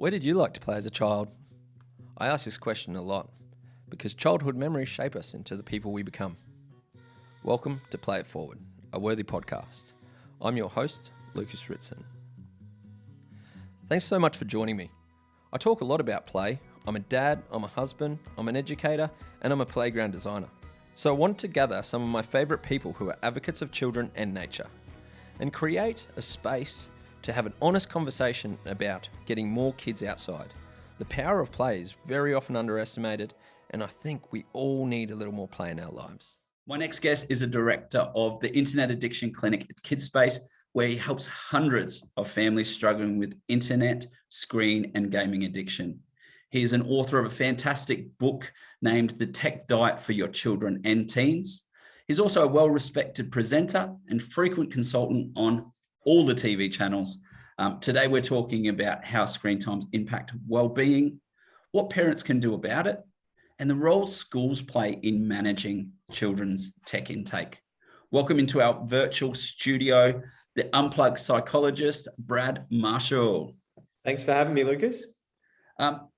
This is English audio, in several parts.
Where did you like to play as a child? I ask this question a lot because childhood memories shape us into the people we become. Welcome to Play It Forward, a Wearthy podcast. I'm your host, Lukas Ritson. Thanks so much for joining me. I talk a lot about play. I'm a dad, I'm a husband, I'm an educator, and I'm a playground designer. So I wanted to gather some of my favourite people who are advocates of children and nature and create a space to have an honest conversation about getting more kids outside. The power of play is very often underestimated, and I think we all need a little more play in our lives. My next guest is a director of the Internet Addiction Clinic Kidspace, where he helps hundreds of families struggling with internet, screen, and gaming addiction. He is an author of a fantastic book named The Tech Diet for Your Children and Teens. He's also a well-respected presenter and frequent consultant on all the TV channels. Today, we're talking about how screen times impact well-being, what parents can do about it, and the role schools play in managing children's tech intake. Welcome into our virtual studio, the Unplugged Psychologist Brad Marshall. Thanks for having me, Lukas.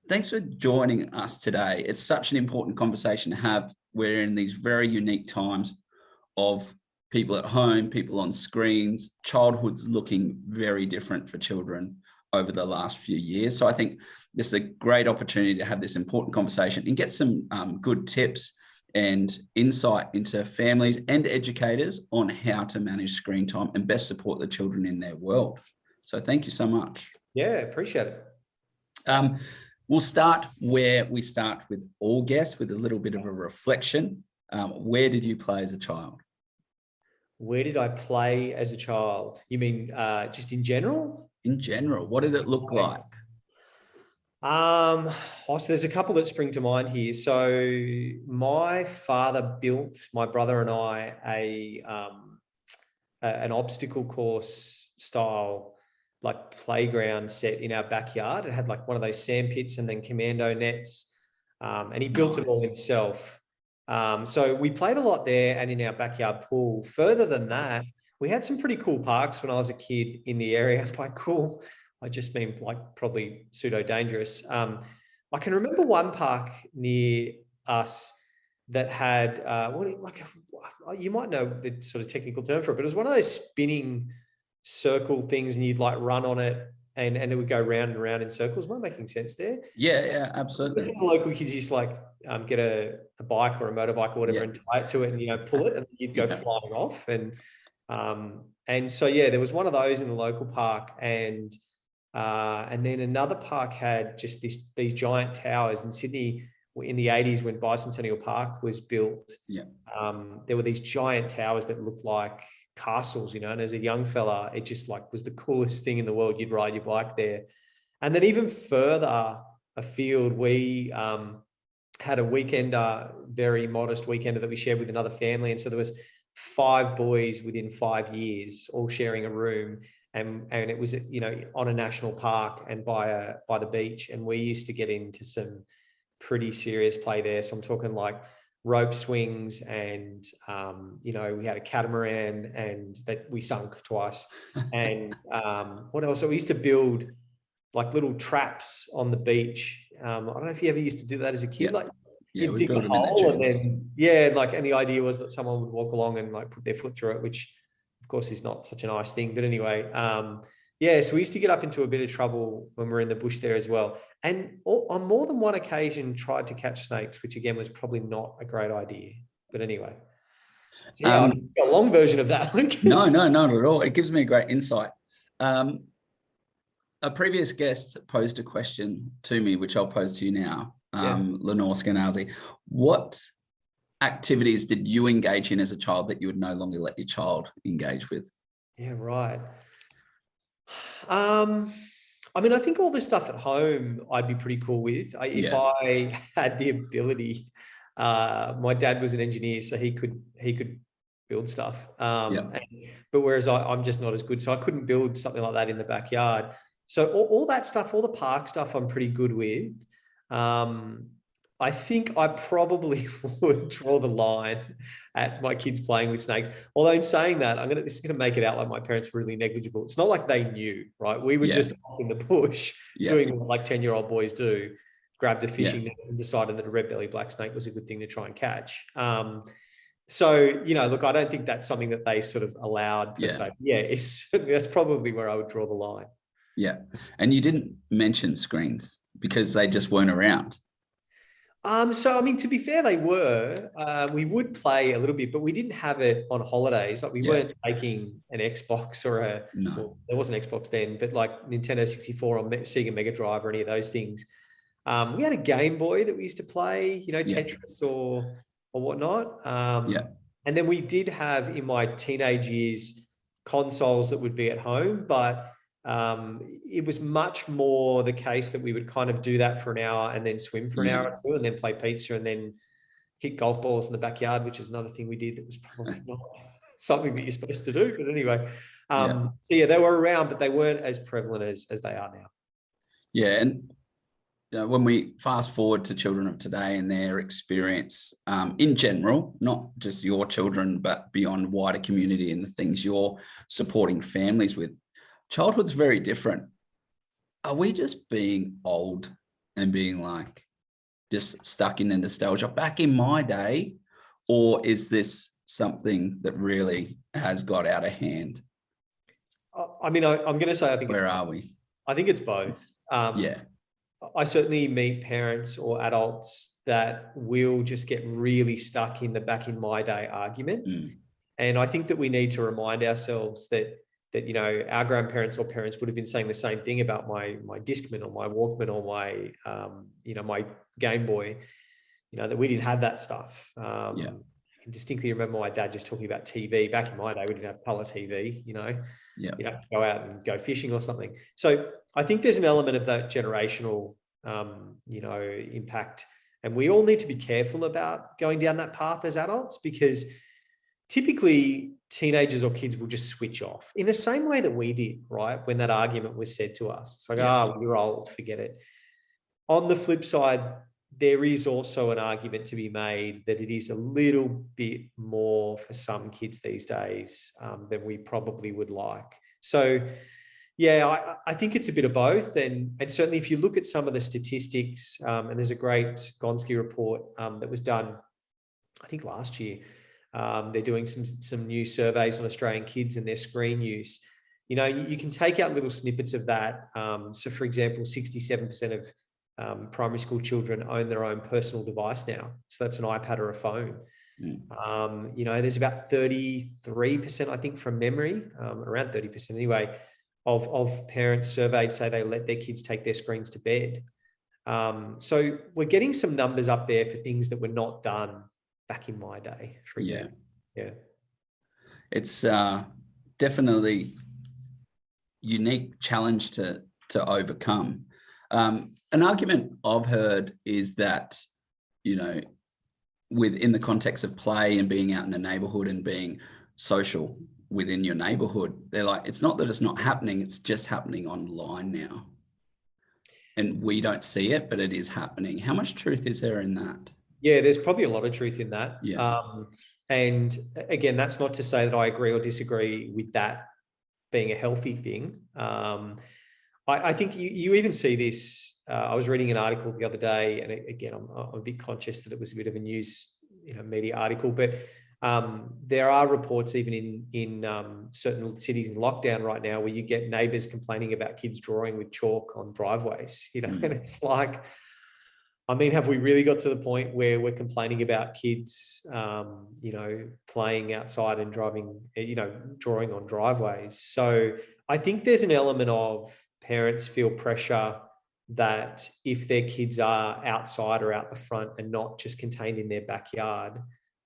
Thanks for joining us today. It's such an important conversation to have. We're in these very unique times of people at home, people on screens, childhood's looking very different for children over the last few years. So I think this is a great opportunity to have this important conversation and get some good tips and insight into families and educators on how to manage screen time and best support the children in their world. So thank you so much. Yeah, appreciate it. We'll start where we start with all guests, with a little bit of a reflection. Where did you play as a child? Where did I play as a child? You mean just in general? In general, what did it look like? So there's a couple that spring to mind here. So my father built my brother and I an obstacle course style like playground set in our backyard. It had like one of those sand pits and then commando nets, and he built it all himself. So we played a lot there and in our backyard pool. Further than that, we had some pretty cool parks when I was a kid in the area. By cool, I just mean like probably pseudo dangerous. I can remember one park near us that had you might know the sort of technical term for it, but it was one of those spinning circle things, and you'd like run on it, and it would go round and round in circles. Am I making sense there? Yeah, absolutely. The local kids used to like get a bike or a motorbike or whatever and tie it to it and pull it, and you'd go flying off. And so there was one of those in the local park, and then another park had just these giant towers in Sydney in the 80s when Bicentennial Park was built. There were these giant towers that looked like castles, and as a young fella, it just like was the coolest thing in the world. You'd ride your bike there. And then even further afield, we had a weekender, very modest weekender that we shared with another family. And so there was 5 boys within 5 years, all sharing a room. And it was, on a national park and by the beach. And we used to get into some pretty serious play there. So I'm talking like rope swings and, we had a catamaran and that we sunk twice. And what else? So we used to build like little traps on the beach. I don't know if you ever used to do that as a kid. You'd dig a hole and then, and the idea was that someone would walk along and like put their foot through it, which of course is not such a nice thing. But anyway, so we used to get up into a bit of trouble when we were in the bush there as well. And on more than one occasion tried to catch snakes, which again was probably not a great idea. But anyway, a long version of that. No, not at all. It gives me a great insight. A previous guest posed a question to me, which I'll pose to you now. Lenore Skenazi, what activities did you engage in as a child that you would no longer let your child engage with? Yeah, right. I think all this stuff at home I'd be pretty cool with. If I had the ability. My dad was an engineer, so he could build stuff. But whereas I'm just not as good, so I couldn't build something like that in the backyard. So all that stuff, all the park stuff, I'm pretty good with. I think I probably would draw the line at my kids playing with snakes. Although in saying that, this is gonna make it out like my parents were really negligible. It's not like they knew, right? We were just off in the bush doing what like 10-year-old boys do, grabbed a fishing net and decided that a red-bellied black snake was a good thing to try and catch. So, look, I don't think that's something that they sort of allowed per se. Yeah, that's probably where I would draw the line. Yeah. And you didn't mention screens because they just weren't around. So, I mean, to be fair, they were. We would play a little bit, but we didn't have it on holidays. Like we weren't taking an Xbox or well, there wasn't Xbox then, but like Nintendo 64 or Sega Mega Drive or any of those things. We had a Game Boy that we used to play, Tetris or whatnot. And then we did have in my teenage years consoles that would be at home, but it was much more the case that we would kind of do that for an hour and then swim for an hour or two and then play pizza and then hit golf balls in the backyard, which is another thing we did that was probably not something that you're supposed to do. But anyway, so they were around, but they weren't as prevalent as they are now. Yeah. And when we fast forward to children of today and their experience in general, not just your children, but beyond wider community and the things you're supporting families with, childhood's very different. Are we just being old and being like just stuck in a nostalgia back in my day? Or is this something that really has got out of hand? I mean, I'm going to say, where are we? I think it's both. I certainly meet parents or adults that will just get really stuck in the back in my day argument. And I think that we need to remind ourselves that our grandparents or parents would have been saying the same thing about my Discman or my Walkman or my my Game Boy, that we didn't have that stuff. I can distinctly remember my dad just talking about TV. Back in my day, we didn't have color TV, you'd have to go out and go fishing or something. So I think there's an element of that generational, impact. And we all need to be careful about going down that path as adults, because typically teenagers or kids will just switch off in the same way that we did, right? When that argument was said to us, it's like, you're old, forget it. On the flip side, there is also an argument to be made that it is a little bit more for some kids these days than we probably would like. So, I think it's a bit of both. And certainly if you look at some of the statistics, and there's a great Gonski report that was done, I think last year. They're doing some new surveys on Australian kids and their screen use. You can take out little snippets of that. So, for example, 67% of primary school children own their own personal device now. So that's an iPad or a phone. There's about 33%, I think, from memory, around 30% anyway, of parents surveyed say they let their kids take their screens to bed. So we're getting some numbers up there for things that were not done back in my day. It's definitely unique challenge to overcome. An argument I've heard is that, within the context of play and being out in the neighborhood and being social within your neighborhood, they're like, it's not that it's not happening, it's just happening online now. And we don't see it, but it is happening. How much truth is there in that? Yeah, there's probably a lot of truth in that. And again, that's not to say that I agree or disagree with that being a healthy thing. I think you even see this. I was reading an article the other day, and again, I'm a bit conscious that it was a bit of a news, media article, but there are reports even in certain cities in lockdown right now where you get neighbours complaining about kids drawing with chalk on driveways. And it's like, I mean, have we really got to the point where we're complaining about kids, playing outside and driving, drawing on driveways? So I think there's an element of parents feel pressure that if their kids are outside or out the front and not just contained in their backyard,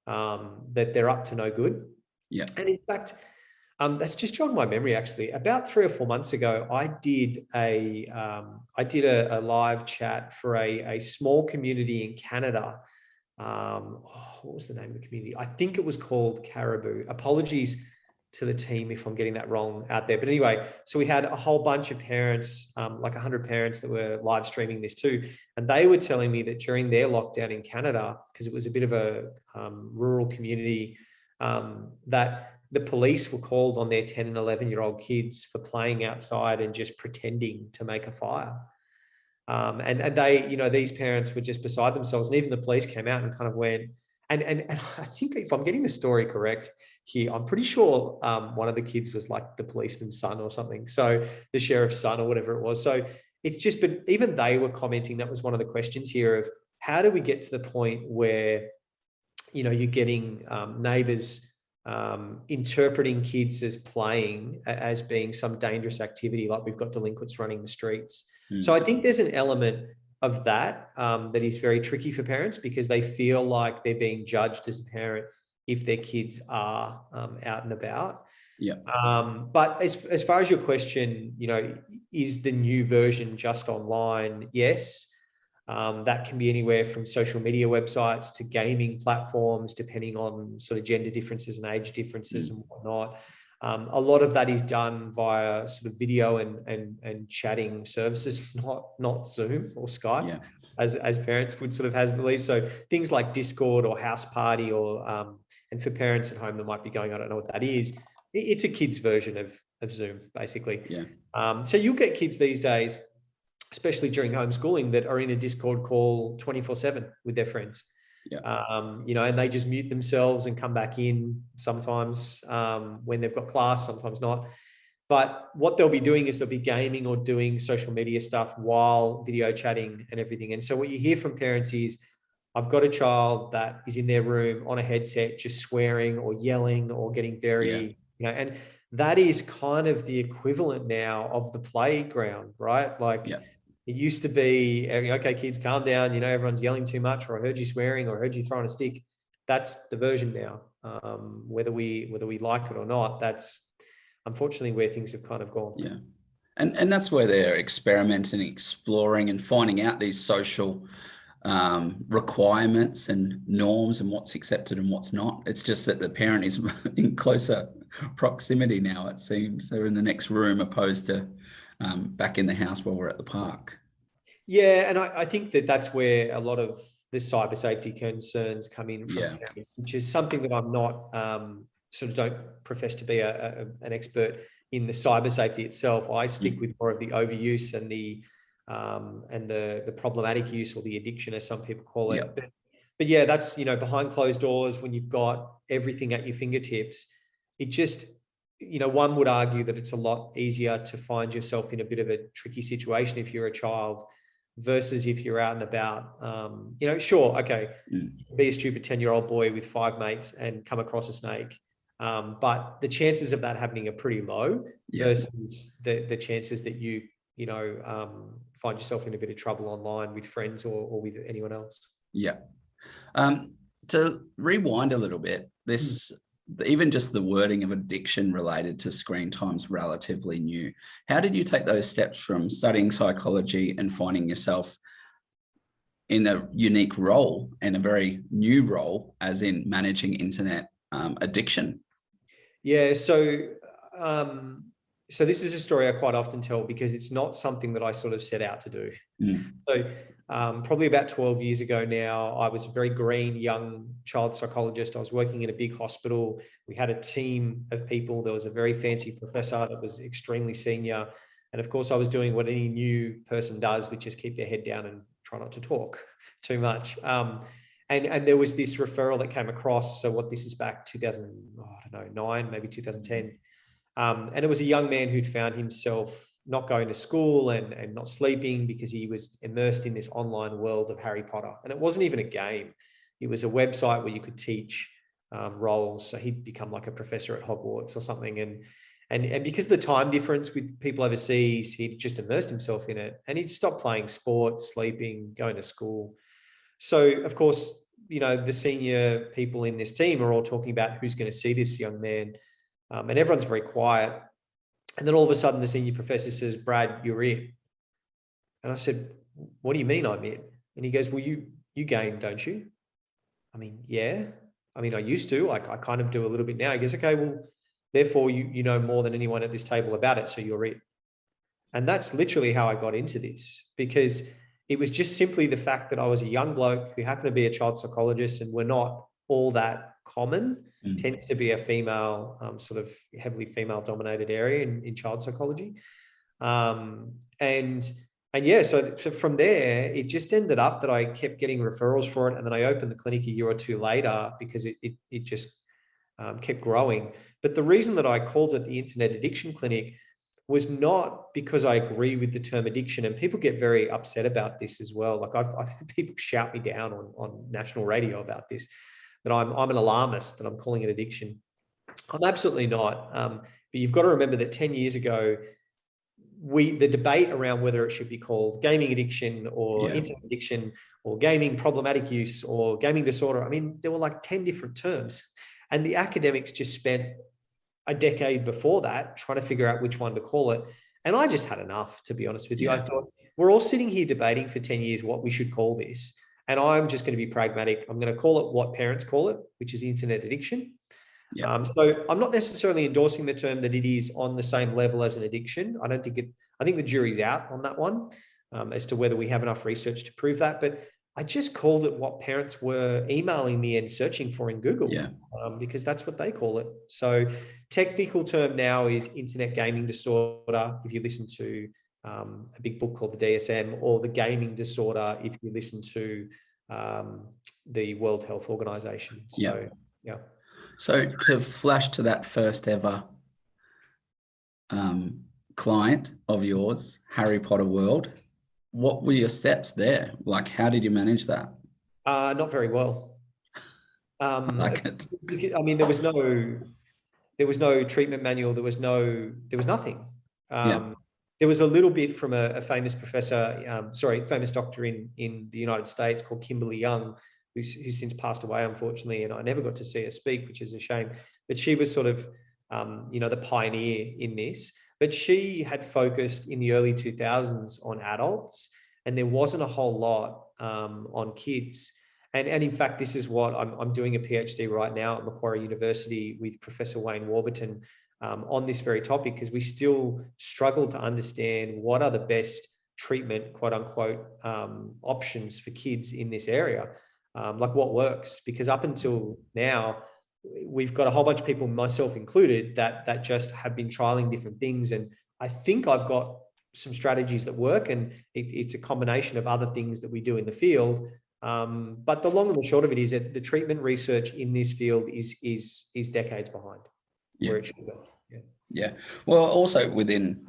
that they're up to no good. And in fact, that's just jogged my memory. Actually, about 3 or 4 months ago, I did a live chat for a small community in Canada. What was the name of the community? I think it was called Caribou. Apologies to the team if I'm getting that wrong out there. But anyway, so we had a whole bunch of parents, like 100 parents that were live streaming this too. And they were telling me that during their lockdown in Canada, because it was a bit of a rural community, that the police were called on their 10 and 11-year-old kids for playing outside and just pretending to make a fire. And they, these parents were just beside themselves. And even the police came out and kind of went, and I think if I'm getting the story correct here, I'm pretty sure one of the kids was like the policeman's son or something. So the sheriff's son or whatever it was. So it's just, but even they were commenting, that was one of the questions here of how do we get to the point where, you're getting neighbors interpreting kids as playing as being some dangerous activity, like we've got delinquents running the streets. So I think there's an element of that that is very tricky for parents, because they feel like they're being judged as a parent if their kids are out and about. Yeah. But as far as your question, is the new version just online? Yes. That can be anywhere from social media websites to gaming platforms, depending on sort of gender differences and age differences and whatnot. A lot of that is done via sort of video and chatting services, not Zoom or Skype, as parents would sort of have believed. So things like Discord or House Party, or and for parents at home that might be going, I don't know what that is. It's a kid's version of Zoom, basically. Yeah. So you'll get kids these days, especially during homeschooling, that are in a Discord call 24/7 with their friends. Yeah. And they just mute themselves and come back in sometimes when they've got class, sometimes not. But what they'll be doing is they'll be gaming or doing social media stuff while video chatting and everything. And so what you hear from parents is, I've got a child that is in their room on a headset, just swearing or yelling or getting very, and that is kind of the equivalent now of the playground, right? Like, it used to be, okay, kids, calm down. Everyone's yelling too much, or I heard you swearing, or I heard you throwing a stick. That's the version now. Whether we like it or not, that's unfortunately where things have kind of gone. Yeah, and that's where they're experimenting, exploring, and finding out these social requirements and norms and what's accepted and what's not. It's just that the parent is in closer proximity now. It seems they're in the next room opposed to back in the house while we're at the park. Yeah, and I think that's where a lot of the cyber safety concerns come in from, which is something that I'm not sort of don't profess to be an expert in the cyber safety itself. I stick with more of the overuse and the problematic use, or the addiction, as some people call it. But yeah, that's behind closed doors, when you've got everything at your fingertips. It just, one would argue that it's a lot easier to find yourself in a bit of a tricky situation if you're a child versus if you're out and about. Sure, okay, be a stupid 10-year-old boy with 5 mates and come across a snake. But the chances of that happening are pretty low versus the chances that you find yourself in a bit of trouble online with friends or with anyone else. Yeah. To rewind a little bit, even just the wording of addiction related to screen time is relatively new. How did you take those steps from studying psychology and finding yourself in a unique role and a very new role as in managing internet addiction? Yeah, so this is a story I quite often tell, because it's not something that I sort of set out to do. So probably about 12 years ago now, I was a very green young child psychologist. I was working in a big hospital. We had a team of people. There was a very fancy professor that was extremely senior. And of course, I was doing what any new person does, which is keep their head down and try not to talk too much. And there was this referral that came across. So this is back 2009, maybe 2010. And it was a young man who'd found himself not going to school and not sleeping because he was immersed in this online world of Harry Potter. And it wasn't even a game. It was a website where you could teach roles. So he'd become like a professor at Hogwarts or something. And because of the time difference with people overseas, he'd just immersed himself in it. And he'd stopped playing sport, sleeping, going to school. So, of course, the senior people in this team are all talking about who's going to see this young man. And everyone's very quiet. And then all of a sudden, the senior professor says, "Brad, you're it." And I said, "What do you mean I'm it?" And he goes, "Well, you game, don't you?" I mean, yeah. I mean, I used to. I kind of do a little bit now. He goes, "Okay, well, Therefore, you know more than anyone at this table about it, so you're it. And that's literally how I got into this, because it was just simply the fact that I was a young bloke who happened to be a child psychologist, and we're not all that common. Tends to be a female, sort of heavily female dominated area in child psychology. And yeah, so from there, it just ended up that I kept getting referrals for it. And then I opened the clinic a year or two later because it just kept growing. But the reason that I called it the Internet Addiction Clinic was not because I agree with the term addiction. And people get very upset about this as well. Like I've had people shout me down on national radio about this, that I'm an alarmist, that I'm calling it addiction. I'm absolutely not. But you've got to remember that 10 years ago, the debate around whether it should be called gaming addiction or internet addiction or gaming problematic use or gaming disorder, I mean, there were like 10 different terms. And the academics just spent a decade before that trying to figure out which one to call it. And I just had enough, to be honest with you. I thought, we're all sitting here debating for 10 years what we should call this. And I'm just going to be pragmatic. I'm going to call it what parents call it, which is internet addiction. So I'm not necessarily endorsing the term that it is on the same level as an addiction. I think the jury's out on that one, as to whether we have enough research to prove that. But I just called it what parents were emailing me and searching for in Google, because that's what they call it. So technical term now is internet gaming disorder, if you listen to a big book called the DSM, or the gaming disorder if you listen to the World Health Organization. So, So to flash to that first ever client of yours, Harry Potter World, what were your steps there? Like, how did you manage that? Not very well. I like it. I mean, there was no treatment manual. There was nothing. There was a little bit from a famous professor, famous doctor in the United States called Kimberly Young, who's since passed away, unfortunately, and I never got to see her speak, which is a shame. But she was sort of, the pioneer in this. But she had focused in the early 2000s on adults, and there wasn't a whole lot on kids. And in fact, this is what I'm doing a PhD right now at Macquarie University with Professor Wayne Warburton on this very topic, because we still struggle to understand what are the best treatment, quote unquote, options for kids in this area. Like what works, because up until now, we've got a whole bunch of people, myself included, that just have been trialing different things. And I think I've got some strategies that work, and it's a combination of other things that we do in the field. But the long and the short of it is that the treatment research in this field is decades behind where it should go. Well, also within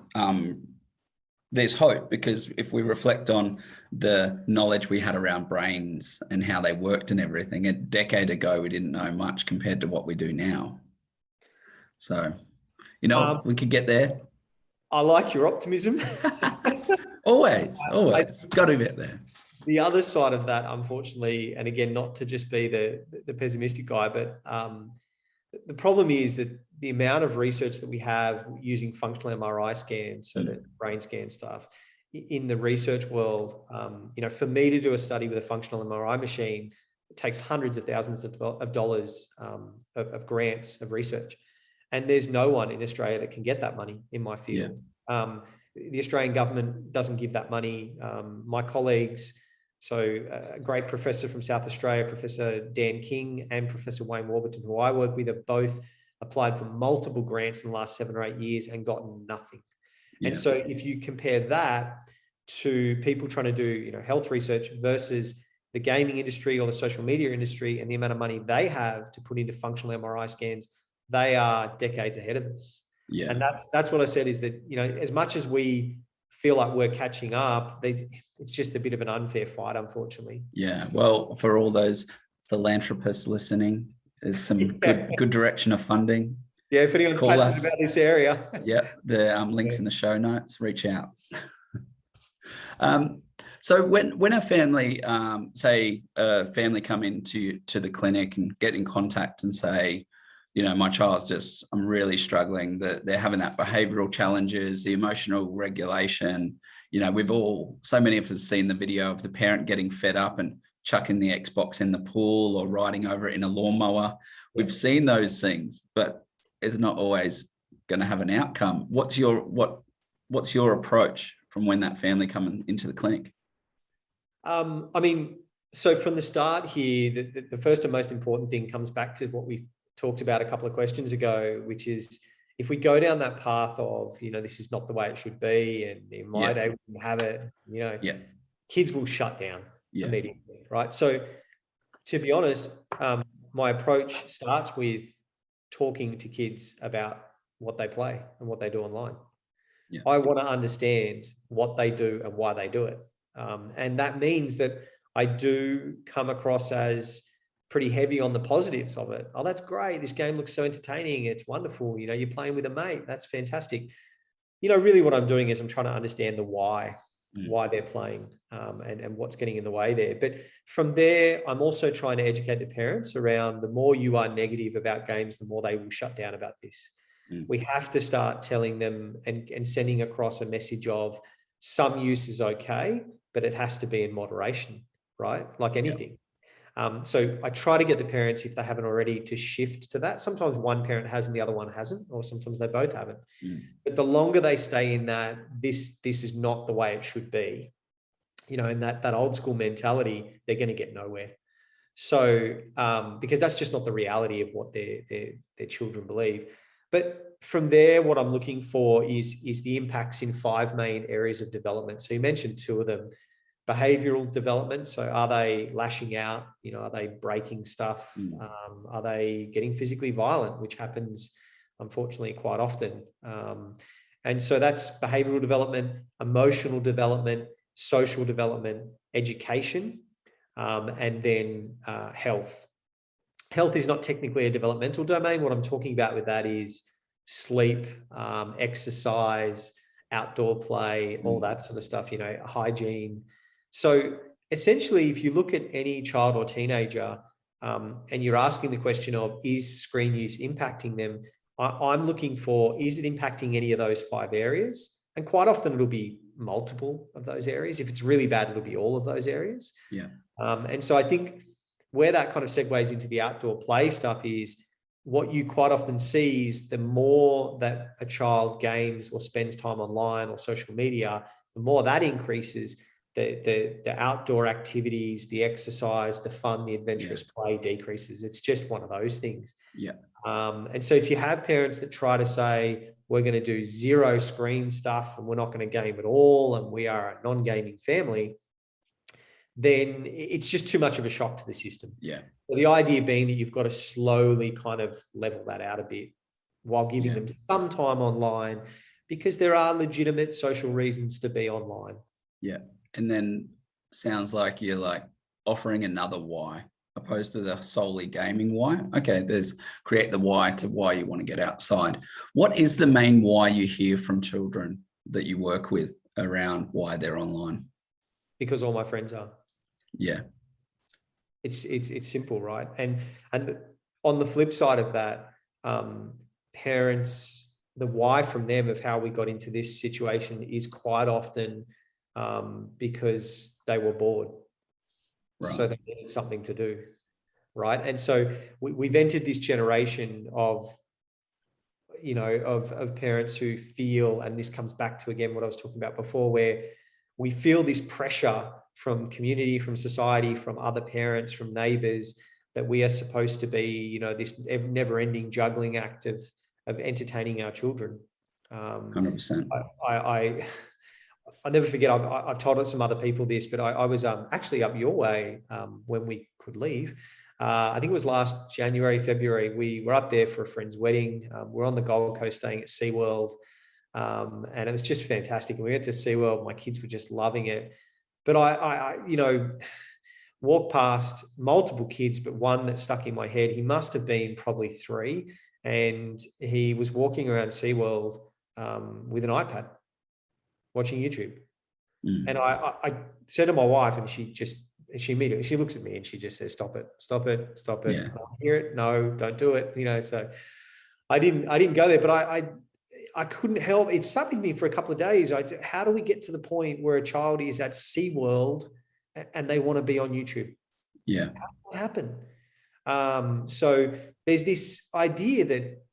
there's hope, because if we reflect on the knowledge we had around brains and how they worked and everything, a decade ago, we didn't know much compared to what we do now. So, we could get there. I like your optimism. always got to get there. The other side of that, unfortunately, and again, not to just be the pessimistic guy, but the problem is that the amount of research that we have using functional MRI scans, so the brain scan stuff, in the research world, for me to do a study with a functional MRI machine, it takes hundreds of thousands of dollars of grants of research. And there's no one in Australia that can get that money in my field. The Australian government doesn't give that money. My colleagues, so a great professor from South Australia, Professor Dan King, and Professor Wayne Warburton, who I work with, have both applied for multiple grants in the last 7 or 8 years and gotten nothing. And so if you compare that to people trying to do, health research versus the gaming industry or the social media industry and the amount of money they have to put into functional MRI scans, they are decades ahead of us. And that's what I said, is that, as much as we feel like we're catching up, it's just a bit of an unfair fight, unfortunately. Well, for all those philanthropists listening, there's some good direction of funding. If anyone's passionate about this area. The links in the show notes, reach out. So when a family, say a family come into the clinic and get in contact and say, my child's I'm really struggling, that they're having that behavioral challenges, the emotional regulation, so many of us seen the video of the parent getting fed up and chucking the Xbox in the pool or riding over it in a lawnmower. We've seen those things, but is not always going to have an outcome. What's your approach from when that family come into the clinic? I mean, so from the start here, the first and most important thing comes back to what we talked about a couple of questions ago, which is if we go down that path of, this is not the way it should be, and in my day we didn't have it, kids will shut down immediately, right? So to be honest, my approach starts with talking to kids about what they play and what they do online. Yeah. I want to understand what they do and why they do it. And that means that I do come across as pretty heavy on the positives of it. Oh, that's great. This game looks so entertaining. It's wonderful. You're playing with a mate. That's fantastic. Really what I'm doing is I'm trying to understand the why they're playing and what's getting in the way there. But from there, I'm also trying to educate the parents around the more you are negative about games, the more they will shut down about this. We have to start telling them and sending across a message of some use is okay, but it has to be in moderation, right? Like anything. So I try to get the parents, if they haven't already, to shift to that. Sometimes one parent has and the other one hasn't, or sometimes they both haven't. But the longer they stay in that, this is not the way it should be, and that old school mentality, they're going to get nowhere. So because that's just not the reality of what their children believe. But from there, what I'm looking for is the impacts in 5 main areas of development. So you mentioned 2 of them. Behavioral development. So are they lashing out? Are they breaking stuff? Are they getting physically violent, which happens, unfortunately, quite often? And so that's behavioral development, emotional development, social development, education, and then health. Health is not technically a developmental domain. What I'm talking about with that is sleep, exercise, outdoor play, all that sort of stuff, hygiene. So essentially, if you look at any child or teenager and you're asking the question of, is screen use impacting them? I'm looking for, is it impacting any of those 5 areas? And quite often it'll be multiple of those areas. If it's really bad, it'll be all of those areas. And so I think where that kind of segues into the outdoor play stuff is what you quite often see is the more that a child games or spends time online or social media, the more that increases, the outdoor activities, the exercise, the fun, the adventurous play decreases. It's just one of those things. And so if you have parents that try to say, we're going to do 0 screen stuff and we're not going to game at all, and we are a non-gaming family, then it's just too much of a shock to the system. So the idea being that you've got to slowly kind of level that out a bit while giving them some time online, because there are legitimate social reasons to be online. And then sounds like you're like offering another why opposed to the solely gaming why. Okay, there's create the why to why you want to get outside. What is the main why you hear from children that you work with around why they're online? Because all my friends are. It's simple, right? And on the flip side of that, parents, the why from them of how we got into this situation is quite often because they were bored. So they needed something to do, right? And so we've entered this generation of parents who feel, and this comes back to, again, what I was talking about before, where we feel this pressure from community, from society, from other parents, from neighbors, that we are supposed to be, this never-ending juggling act of entertaining our children. 100%. I'll never forget, I've told some other people this, but I was actually up your way when we could leave. I think it was last January, February. We were up there for a friend's wedding. We're on the Gold Coast staying at SeaWorld. And it was just fantastic. And we went to SeaWorld. My kids were just loving it. But I walked past multiple kids, but one that stuck in my head. He must have been probably 3. And he was walking around SeaWorld with an iPad, watching YouTube. And I said to my wife, and she immediately looks at me and she just says, stop it. Yeah. I hear it. No, don't do it. So I didn't go there, but I couldn't help. It stuck with me for a couple of days. How do we get to the point where a child is at SeaWorld and they want to be on YouTube? How did that happen? So there's this idea that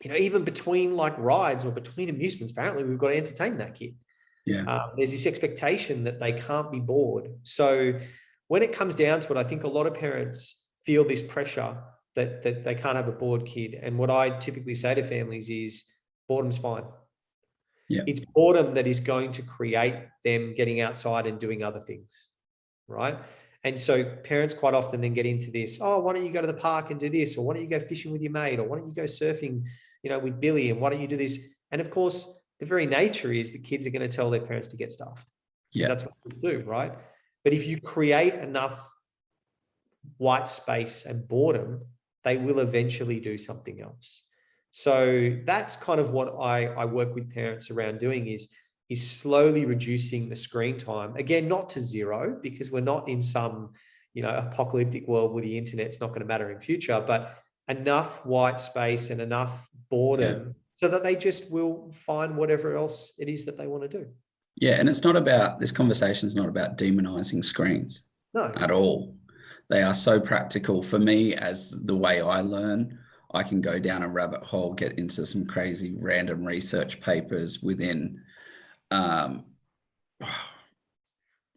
even between like rides or between amusements, apparently we've got to entertain that kid. Yeah. There's this expectation that they can't be bored. So when it comes down to it, I think a lot of parents feel this pressure that they can't have a bored kid. And what I typically say to families is boredom's fine. Yeah. It's boredom that is going to create them getting outside and doing other things, right? And so parents quite often then get into this, oh, why don't you go to the park and do this? Or why don't you go fishing with your mate? Or why don't you go surfing, with Billy? And why don't you do this? And of course, the very nature is the kids are going to tell their parents to get stuffed. Yeah. That's what kids do, right? But if you create enough white space and boredom, they will eventually do something else. So that's kind of what I work with parents around doing is slowly reducing the screen time. Again, not to zero, because we're not in some, apocalyptic world where the internet's not going to matter in future, but enough white space and enough boredom so that they just will find whatever else it is that they want to do. Yeah. And this conversation is not about demonizing screens at all. They are so practical for me as the way I learn. I can go down a rabbit hole, get into some crazy random research papers within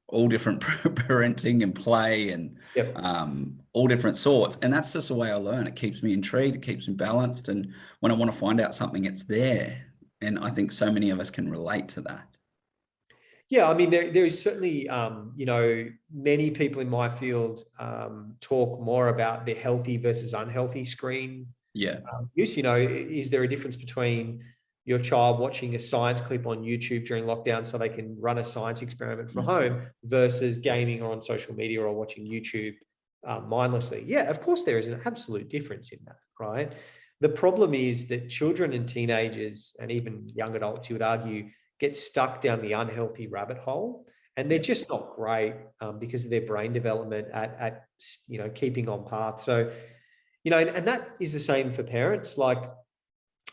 all different parenting and play and all different sorts. And that's just the way I learn. It keeps me intrigued. It keeps me balanced. And when I want to find out something, it's there. And I think so many of us can relate to that. Yeah, I mean, there is certainly, many people in my field talk more about the healthy versus unhealthy screen use. Is there a difference between your child watching a science clip on YouTube during lockdown so they can run a science experiment from home versus gaming or on social media or watching YouTube mindlessly? Yeah, of course there is an absolute difference in that, right? The problem is that children and teenagers and even young adults, you would argue, get stuck down the unhealthy rabbit hole, and they're just not great because of their brain development at keeping on path. So, and that is the same for parents. Like,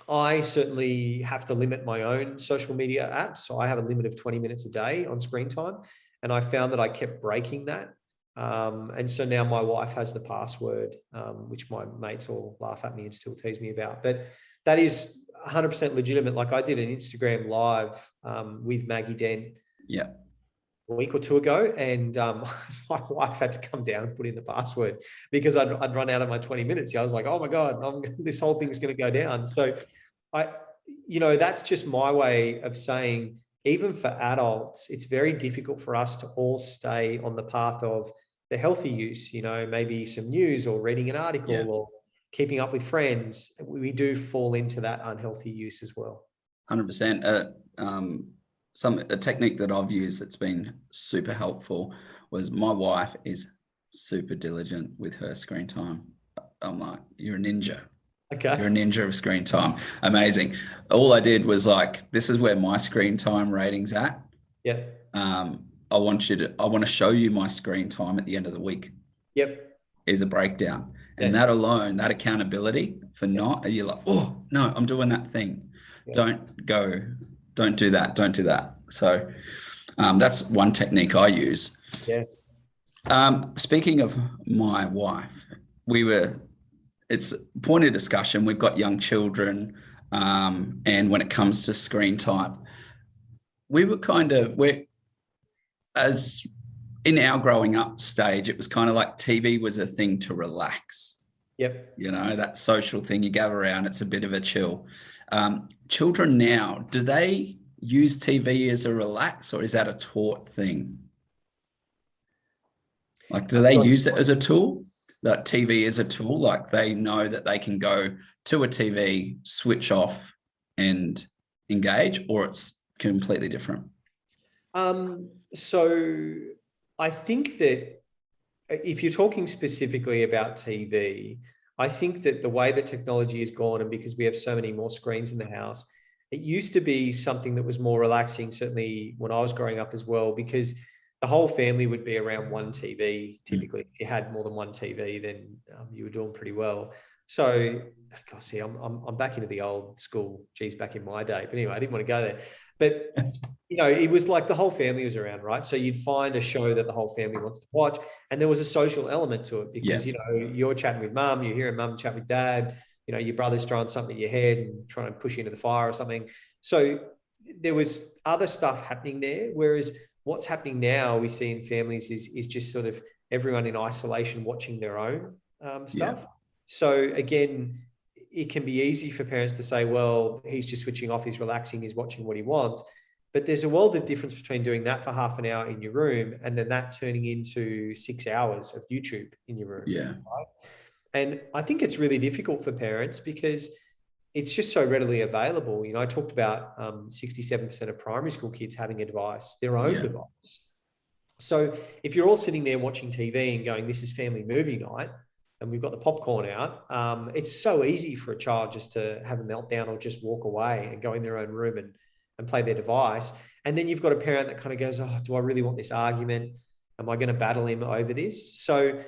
I certainly have to limit my own social media apps. So I have a limit of 20 minutes a day on screen time. And I found that I kept breaking that. And so now my wife has the password, which my mates all laugh at me and still tease me about. But that is 100% legitimate. Like, I did an Instagram live with Maggie Dent a week or two ago, and my wife had to come down and put in the password because I'd run out of my 20 minutes. I was like, oh my God, this whole thing's going to go down. So that's just my way of saying, even for adults, it's very difficult for us to all stay on the path of the healthy use, maybe some news or reading an article or keeping up with friends. We do fall into that unhealthy use as well. 100%. A technique that I've used that's been super helpful was my wife is super diligent with her screen time. I'm like, you're a ninja. Okay. You're a ninja of screen time. Amazing. All I did was like, this is where my screen time rating's at. Yeah. I want to show you my screen time at the end of the week. Yep. Is a breakdown. And that alone, that accountability for you're like, oh no, I'm doing that thing. Yeah. Don't do that. So that's one technique I use. Yeah. Speaking of my wife, it's a point of discussion. We've got young children. And when it comes to screen time, as in our growing up stage, it was kind of like TV was a thing to relax. Yep. That social thing, you gather around, it's a bit of a chill. Children now, do they use TV as a relax, or is that a taught thing? Like, do they use it as a tool? That TV is a tool, like they know that they can go to a TV, switch off and engage, or it's completely different? So I think that if you're talking specifically about TV, I think that the way that technology has gone, and because we have so many more screens in the house, it used to be something that was more relaxing, certainly when I was growing up as well, because the whole family would be around one TV. Typically, if you had more than one TV, then you were doing pretty well. So, gosh, see, I'm back into the old school, back in my day. But anyway, I didn't want to go there. But, it was like the whole family was around, right? So you'd find a show that the whole family wants to watch. And there was a social element to it because, you're chatting with mum, you're hearing mum chat with dad. your brother's throwing something at your head and trying to push you into the fire or something. So there was other stuff happening there. Whereas what's happening now we see in families is just sort of everyone in isolation watching their own stuff. Yeah. So again, it can be easy for parents to say, well, he's just switching off, he's relaxing, he's watching what he wants. But there's a world of difference between doing that for half an hour in your room and then that turning into 6 hours of YouTube in your room. Yeah. Right? And I think it's really difficult for parents because it's just so readily available. I talked about 67% of primary school kids having a device, their own device. So if you're all sitting there watching TV and going, this is family movie night, and we've got the popcorn out, it's so easy for a child just to have a meltdown or just walk away and go in their own room and play their device. And then you've got a parent that kind of goes, oh, do I really want this argument? Am I going to battle him over this? So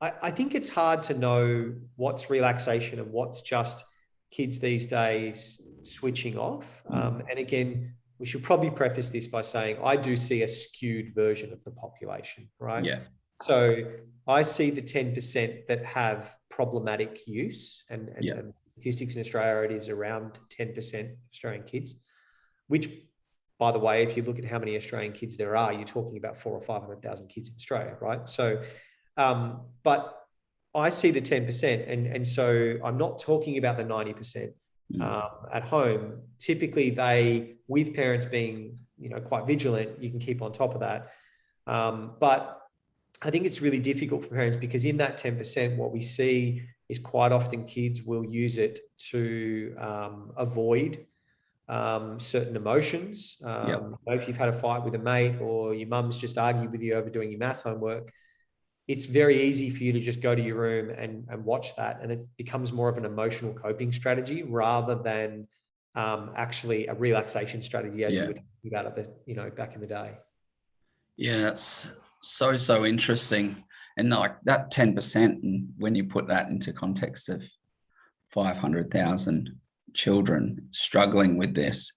I think it's hard to know what's relaxation and what's just kids these days switching off. And again, we should probably preface this by saying I do see a skewed version of the population, right? Yeah. So I see the 10% that have problematic use and statistics in Australia, it is around 10% of Australian kids, which, by the way, if you look at how many Australian kids there are, you're talking about 400,000 or 500,000 kids in Australia, right? So, but I see the 10%. And so I'm not talking about the 90% at home. Typically they, with parents being, quite vigilant, you can keep on top of that. But I think it's really difficult for parents because in that 10%, what we see is quite often kids will use it to avoid certain emotions. If you've had a fight with a mate or your mum's just argued with you over doing your math homework, it's very easy for you to just go to your room and watch that. And it becomes more of an emotional coping strategy rather than actually a relaxation strategy as you were talking about at the, back in the day. Yeah, that's so interesting. And like that 10%, and when you put that into context of 500,000 children struggling with this,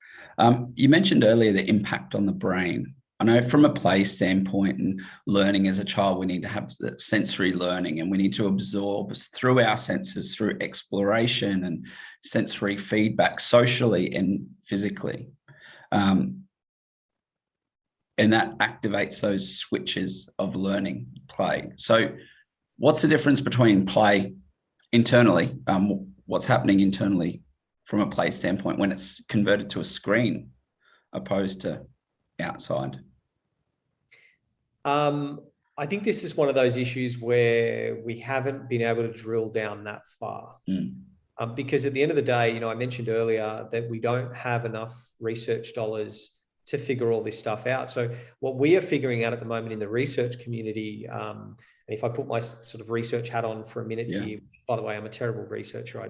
you mentioned earlier the impact on the brain. I know from a play standpoint and learning as a child, we need to have that sensory learning and we need to absorb through our senses, through exploration and sensory feedback socially and physically. And that activates those switches of learning, play. So what's the difference between play internally, what's happening internally from a play standpoint when it's converted to a screen opposed to outside? I think this is one of those issues where we haven't been able to drill down that far. Because at the end of the day, I mentioned earlier that we don't have enough research dollars to figure all this stuff out. So what we are figuring out at the moment in the research community, and if I put my sort of research hat on for a minute here, by the way, I'm a terrible researcher. I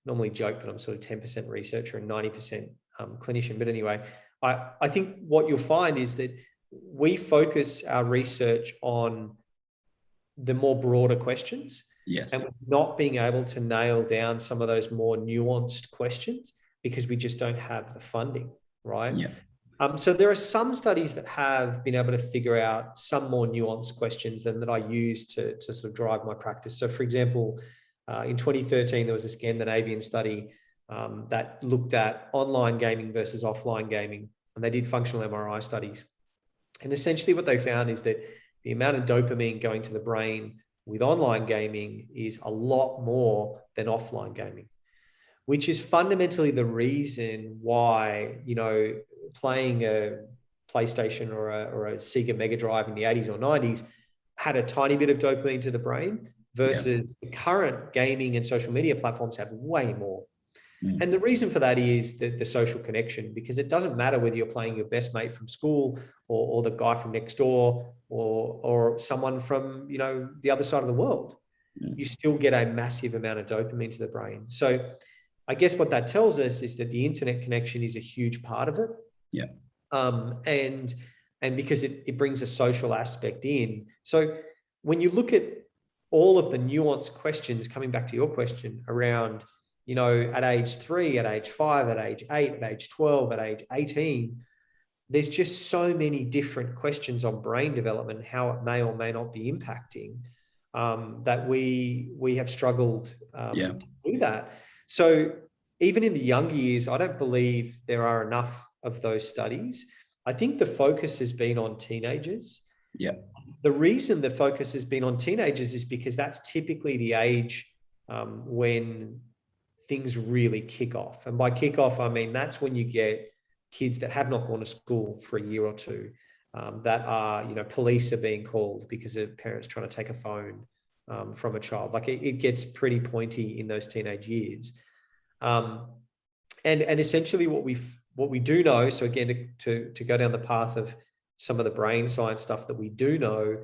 normally joke that I'm sort of 10% researcher and 90% clinician. But anyway, I think what you'll find is that we focus our research on the more broader questions. Yes. And we're not being able to nail down some of those more nuanced questions because we just don't have the funding, right? Yeah. So there are some studies that have been able to figure out some more nuanced questions and that I use to sort of drive my practice. So for example, in 2013, there was a Scandinavian study that looked at online gaming versus offline gaming, and they did functional MRI studies. And essentially what they found is that the amount of dopamine going to the brain with online gaming is a lot more than offline gaming, which is fundamentally the reason why, playing a PlayStation or a Sega Mega Drive in the 80s or 90s had a tiny bit of dopamine to the brain versus the current gaming and social media platforms have way more. And the reason for that is the social connection, because it doesn't matter whether you're playing your best mate from school or the guy from next door or someone from, the other side of the world. You still get a massive amount of dopamine to the brain. So I guess what that tells us is that the internet connection is a huge part of it. Yeah. And because it brings a social aspect in. So when you look at all of the nuanced questions, coming back to your question around, at age 3, at age 5, at age 8, at age 12, at age 18, there's just so many different questions on brain development, how it may or may not be impacting, that we have struggled to do that. So even in the younger years, I don't believe there are enough of those studies. I think the focus has been on teenagers. Yeah. The reason the focus has been on teenagers is because that's typically the age when things really kick off. And by kick off, I mean, that's when you get kids that have not gone to school for a year or two, that are, police are being called because of parents trying to take a phone from a child. Like it gets pretty pointy in those teenage years. And essentially what we do know, so again, to go down the path of some of the brain science stuff that we do know,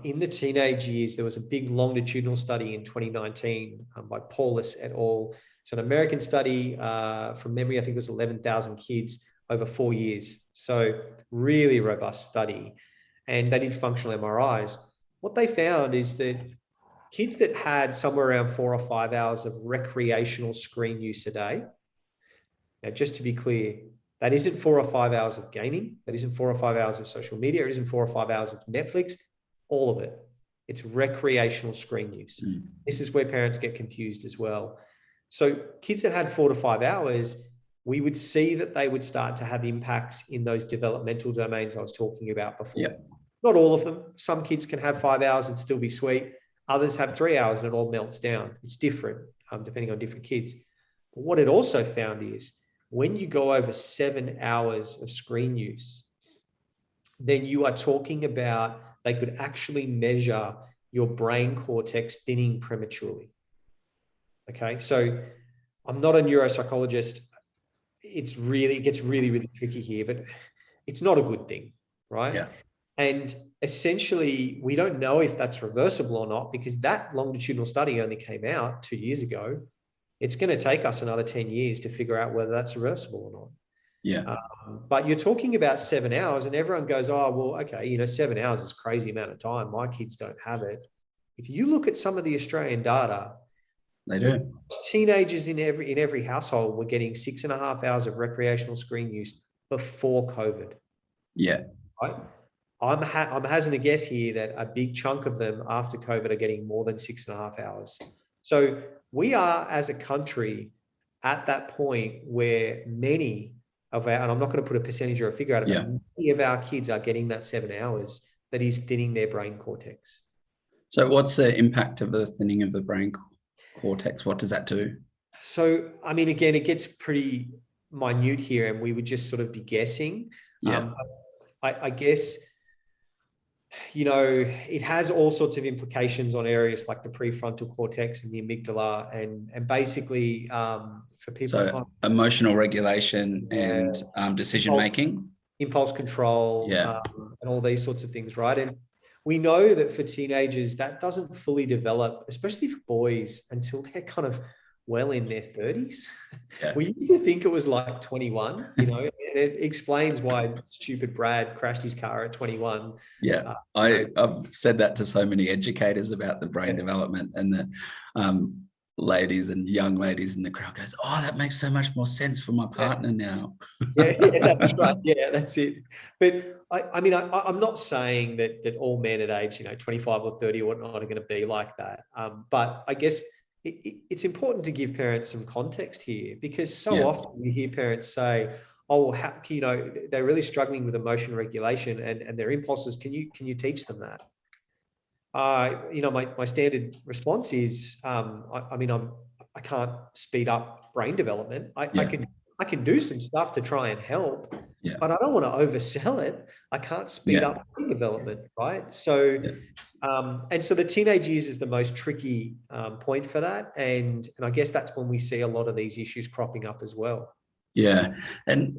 in the teenage years, there was a big longitudinal study in 2019 by Paulus et al. So an American study, from memory, I think it was 11,000 kids over 4 years. So really robust study. And they did functional MRIs. What they found is that kids that had somewhere around 4 or 5 hours of recreational screen use a day. Now, just to be clear, that isn't 4 or 5 hours of gaming. That isn't 4 or 5 hours of social media. It isn't 4 or 5 hours of Netflix. All of it. It's recreational screen use. This is where parents get confused as well. So kids that had 4 to 5 hours, we would see that they would start to have impacts in those developmental domains I was talking about before. Yeah. Not all of them. Some kids can have 5 hours and still be sweet. Others have 3 hours and it all melts down. It's different, depending on different kids. But what it also found is when you go over 7 hours of screen use, then you are talking about, they could actually measure your brain cortex thinning prematurely. Okay. So I'm not a neuropsychologist. It gets really, really tricky here, but it's not a good thing. Right. Yeah. And essentially we don't know if that's reversible or not, because that longitudinal study only came out 2 years ago. It's going to take us another 10 years to figure out whether that's reversible or not. Yeah. But you're talking about 7 hours and everyone goes, oh, well, okay, 7 hours is a crazy amount of time. My kids don't have it. If you look at some of the Australian data, they do. Teenagers in every household were getting 6.5 hours of recreational screen use before COVID. Yeah. Right? I'm hazarding a guess here that a big chunk of them after COVID are getting more than 6.5 hours. So we are, as a country, at that point where many of our, and I'm not going to put a percentage or a figure out of it, but many of our kids are getting that 7 hours that is thinning their brain cortex. So what's the impact of the thinning of the brain cortex? What does that do? So, I mean, again, it gets pretty minute here and we would just sort of be guessing. Yeah. I guess, it has all sorts of implications on areas like the prefrontal cortex and the amygdala and basically for people. So emotional regulation and decision-making. Impulse control, and all these sorts of things, right? And we know that for teenagers, that doesn't fully develop, especially for boys, until they're kind of well in their 30s. Yeah. We used to think it was like 21, and it explains why stupid Brad crashed his car at 21. Yeah, I've said that to so many educators about the brain development, and the ladies and young ladies in the crowd goes, oh, that makes so much more sense for my partner now. Yeah, that's right. Yeah, that's it. But I'm not saying that all men at age, 25 or 30 or whatnot are going to be like that. But I guess it's important to give parents some context here, because so often we hear parents say, oh, well, they're really struggling with emotion regulation and their impulses. Can you teach them that? My standard response is, I can't speed up brain development. I can do some stuff to try and help, but I don't want to oversell it. I can't speed up brain development, right? So, and so the teenage years is the most tricky point for that, and I guess that's when we see a lot of these issues cropping up as well. Yeah, and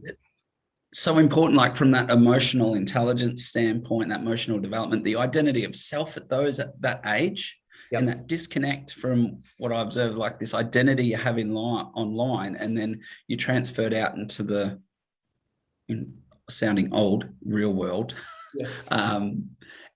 so important, like from that emotional intelligence standpoint, that emotional development, the identity of self at that age, and that disconnect from what I observed, like this identity you have online, and then you transferred out into the sounding old real world. And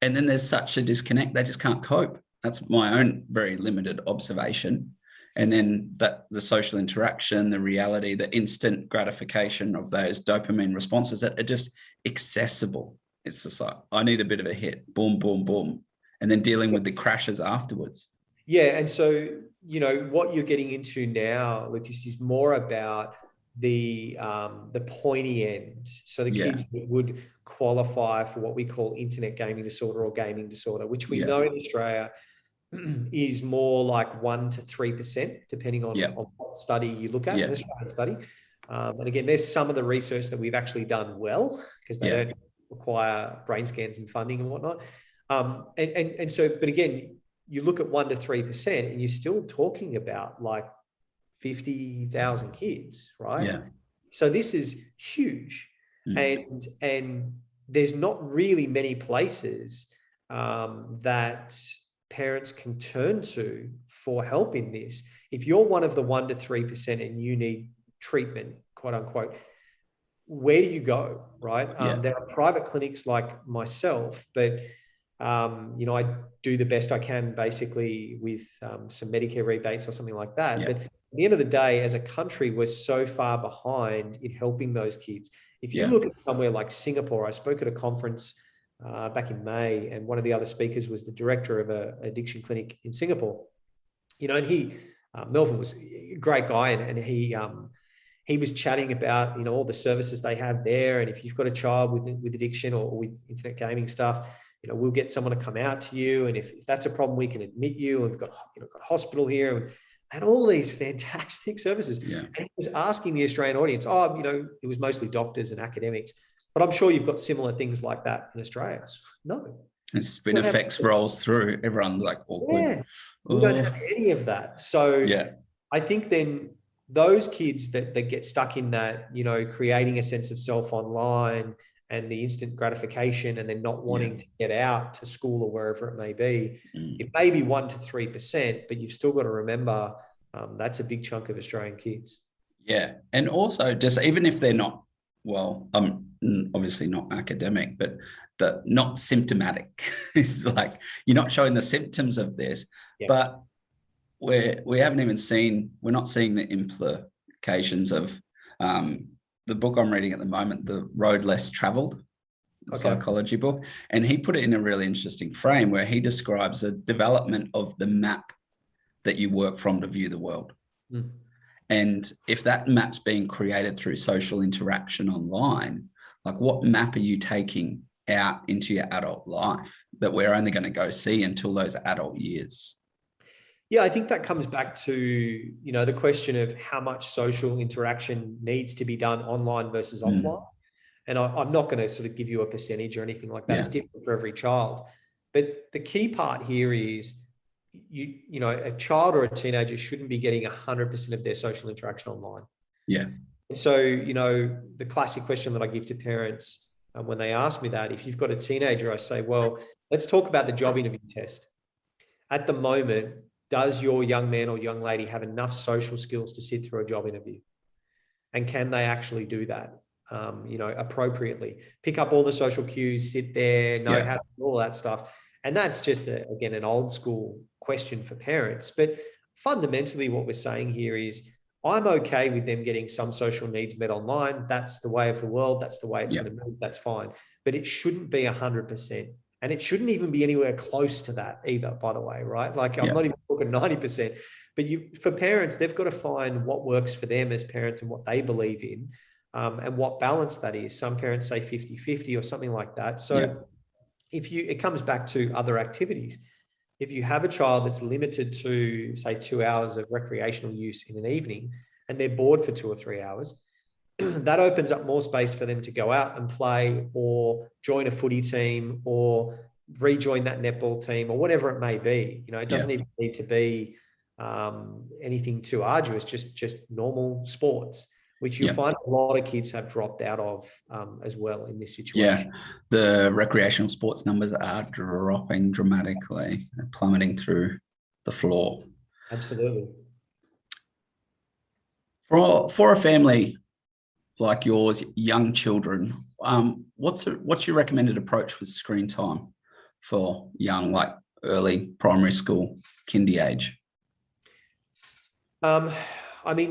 then there's such a disconnect, they just can't cope. That's my own very limited observation. And then the social interaction, the reality, the instant gratification of those dopamine responses that are just accessible. It's just like, I need a bit of a hit, boom, boom, boom. And then dealing with the crashes afterwards. Yeah. And so, what you're getting into now, Lucas, is more about the pointy end. So the kids that would qualify for what we call internet gaming disorder or gaming disorder, which we know in Australia is more like 1% to 3%, depending on what study you look at, an Australian study. And again, there's some of the research that we've actually done well, because they don't require brain scans and funding and whatnot. And so, but again, you look at 1% to 3%, and you're still talking about like 50,000 kids, right? Yeah. So this is huge, and there's not really many places that parents can turn to for help in this. If you're one of the 1% to 3% and you need treatment, quote unquote, where do you go, right? There are private clinics like myself, but I do the best I can basically with some Medicare rebates or something like that. But at the end of the day, as a country, we're so far behind in helping those kids. If you look at somewhere like Singapore, I spoke at a conference back in May, and one of the other speakers was the director of an addiction clinic in Singapore. And Melvin was a great guy, and he was chatting about all the services they have there, and if you've got a child with addiction or with internet gaming stuff, we'll get someone to come out to you, and if that's a problem, we can admit you, and we've got got a hospital here, and all these fantastic services. And he was asking the Australian audience, it was mostly doctors and academics, but I'm sure you've got similar things like that in Australia. No. And spin effects rolls through. Everyone's like awkward. Yeah, we don't have any of that. So I think then those kids that get stuck in that, creating a sense of self online and the instant gratification, and then not wanting to get out to school or wherever it may be, it may be 1% to 3%, but you've still got to remember that's a big chunk of Australian kids. Yeah. And also, just even if they're not, obviously not academic, but not symptomatic. It's like you're not showing the symptoms of this, but we haven't even seen, we're not seeing the implications of the book I'm reading at the moment, The Road Less Traveled, psychology book. And he put it in a really interesting frame where he describes a development of the map that you work from to view the world. And if that map's being created through social interaction online, like what map are you taking out into your adult life that we're only going to go see until those adult years? Yeah, I think that comes back to, the question of how much social interaction needs to be done online versus offline. And I'm not going to sort of give you a percentage or anything like that. It's different for every child. But the key part here is, a child or a teenager shouldn't be getting 100% of their social interaction online. And so, the classic question that I give to parents when they ask me that, if you've got a teenager, I say, well, let's talk about the job interview test. At the moment, does your young man or young lady have enough social skills to sit through a job interview? And can they actually do that, appropriately? Pick up all the social cues, sit there, know how to do all that stuff. And that's just, again, an old school question for parents. But fundamentally, what we're saying here is, I'm okay with them getting some social needs met online. That's the way of the world. That's the way it's going to move. That's fine. But it shouldn't be 100%. And it shouldn't even be anywhere close to that either, by the way, right? Like I'm not even talking 90%, but for parents, they've got to find what works for them as parents and what they believe in, and what balance that is. Some parents say 50-50 or something like that. So it comes back to other activities. If you have a child that's limited to, say, 2 hours of recreational use in an evening, and they're bored for 2 or 3 hours, that opens up more space for them to go out and play, or join a footy team, or rejoin that netball team, or whatever it may be. It doesn't even need to be anything too arduous, just normal sports, which you'll find a lot of kids have dropped out of as well in this situation. The recreational sports numbers are dropping dramatically, plummeting through the floor. Absolutely. For a family like yours, young children, what's your recommended approach with screen time for young, like early primary school, kindy age?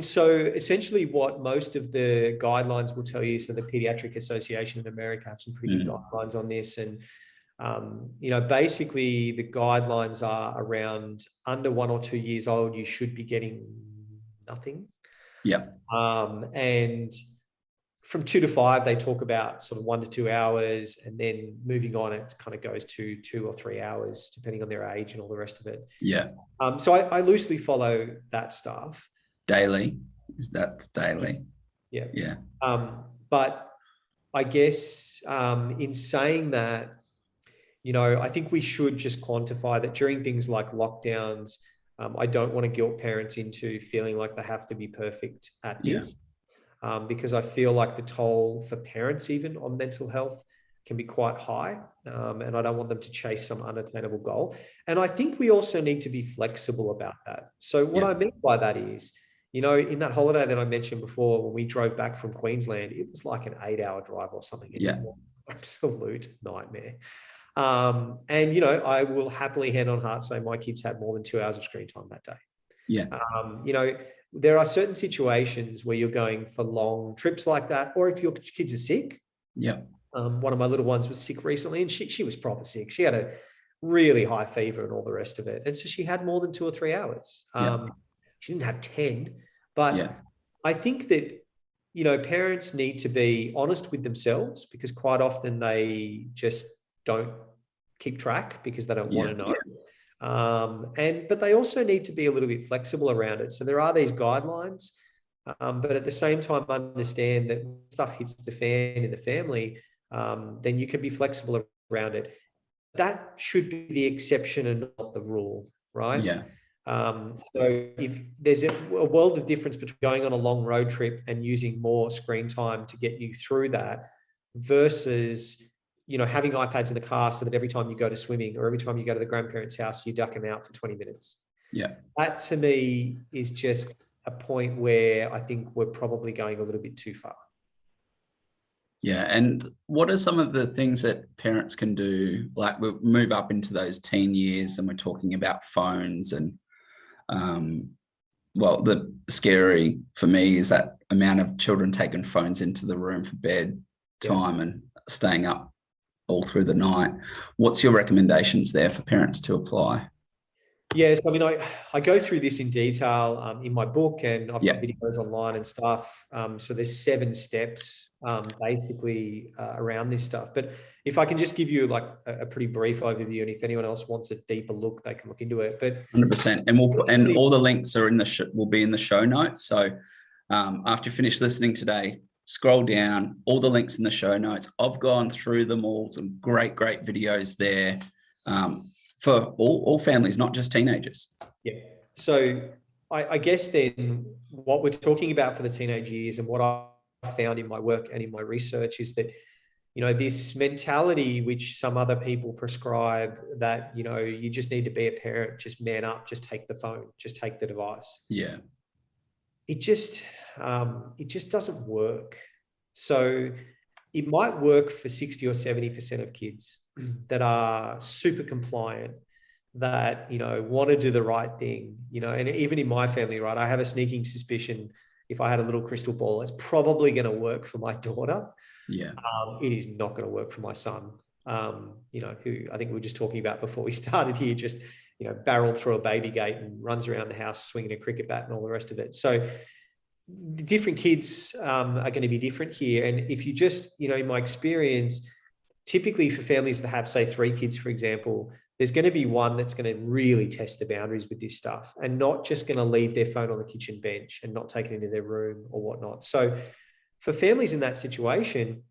So essentially what most of the guidelines will tell you, so the Pediatric Association in America have some pretty good guidelines on this. And Basically the guidelines are around under 1 or 2 years old, you should be getting nothing. Yeah. And from 2 to 5, they talk about sort of 1 to 2 hours, and then moving on, it kind of goes to 2 or 3 hours, depending on their age and all the rest of it. Yeah. So I loosely follow that stuff. Daily. That's daily. Yeah. Yeah. But I guess in saying that, I think we should just quantify that during things like lockdowns. I don't want to guilt parents into feeling like they have to be perfect at this. Because I feel like the toll for parents even on mental health can be quite high. And I don't want them to chase some unattainable goal. And I think we also need to be flexible about that. So what I mean by that is, in that holiday that I mentioned before, when we drove back from Queensland, it was like an 8-hour drive or something. It was an absolute nightmare. And, I will happily hand on heart say my kids had more than 2 hours of screen time that day. Yeah. There are certain situations where you're going for long trips like that, or if your kids are sick. Yeah. One of my little ones was sick recently, and she was proper sick. She had a really high fever and all the rest of it. And so she had more than 2 or 3 hours. She didn't have 10, but I think that, parents need to be honest with themselves, because quite often they just don't keep track because they don't want to know. But they also need to be a little bit flexible around it. So there are these guidelines, but at the same time, understand that when stuff hits the fan in the family, then you can be flexible around it. That should be the exception and not the rule, right? Yeah. So if there's a world of difference between going on a long road trip and using more screen time to get you through that versus having iPads in the car so that every time you go to swimming or every time you go to the grandparents' house, you duck them out for 20 minutes. Yeah. That to me is just a point where I think we're probably going a little bit too far. Yeah. And what are some of the things that parents can do? Like we move up into those teen years and we're talking about phones and, the scary for me is that amount of children taking phones into the room for bed time and staying up all through the night. What's your recommendations there for parents to apply? Yes, I mean, I go through this in detail in my book, and I've got videos online and stuff. So there's 7 steps basically around this stuff. But if I can just give you like a pretty brief overview, and if anyone else wants a deeper look, they can look into it. But 100%, and all the links are will be in the show notes. So after you finish listening today, scroll down, all the links in the show notes. I've gone through them all, some great videos there for all families, not just teenagers. Yeah. So I guess then what we're talking about for the teenage years and what I found in my work and in my research is that, this mentality which some other people prescribe that, you just need to be a parent, just man up, just take the phone, just take the device. Yeah. It just doesn't work. So it might work for 60 or 70% of kids that are super compliant, that, want to do the right thing, and even in my family, right, I have a sneaking suspicion if I had a little crystal ball, it's probably going to work for my daughter. Yeah. It is not going to work for my son, who I think we were just talking about before we started here, just, barreled through a baby gate and runs around the house swinging a cricket bat and all the rest of it. So the different kids are going to be different here. And if you just, in my experience, typically for families that have, say, 3 kids, for example, there's going to be one that's going to really test the boundaries with this stuff and not just going to leave their phone on the kitchen bench and not take it into their room or whatnot. So for families in that situation,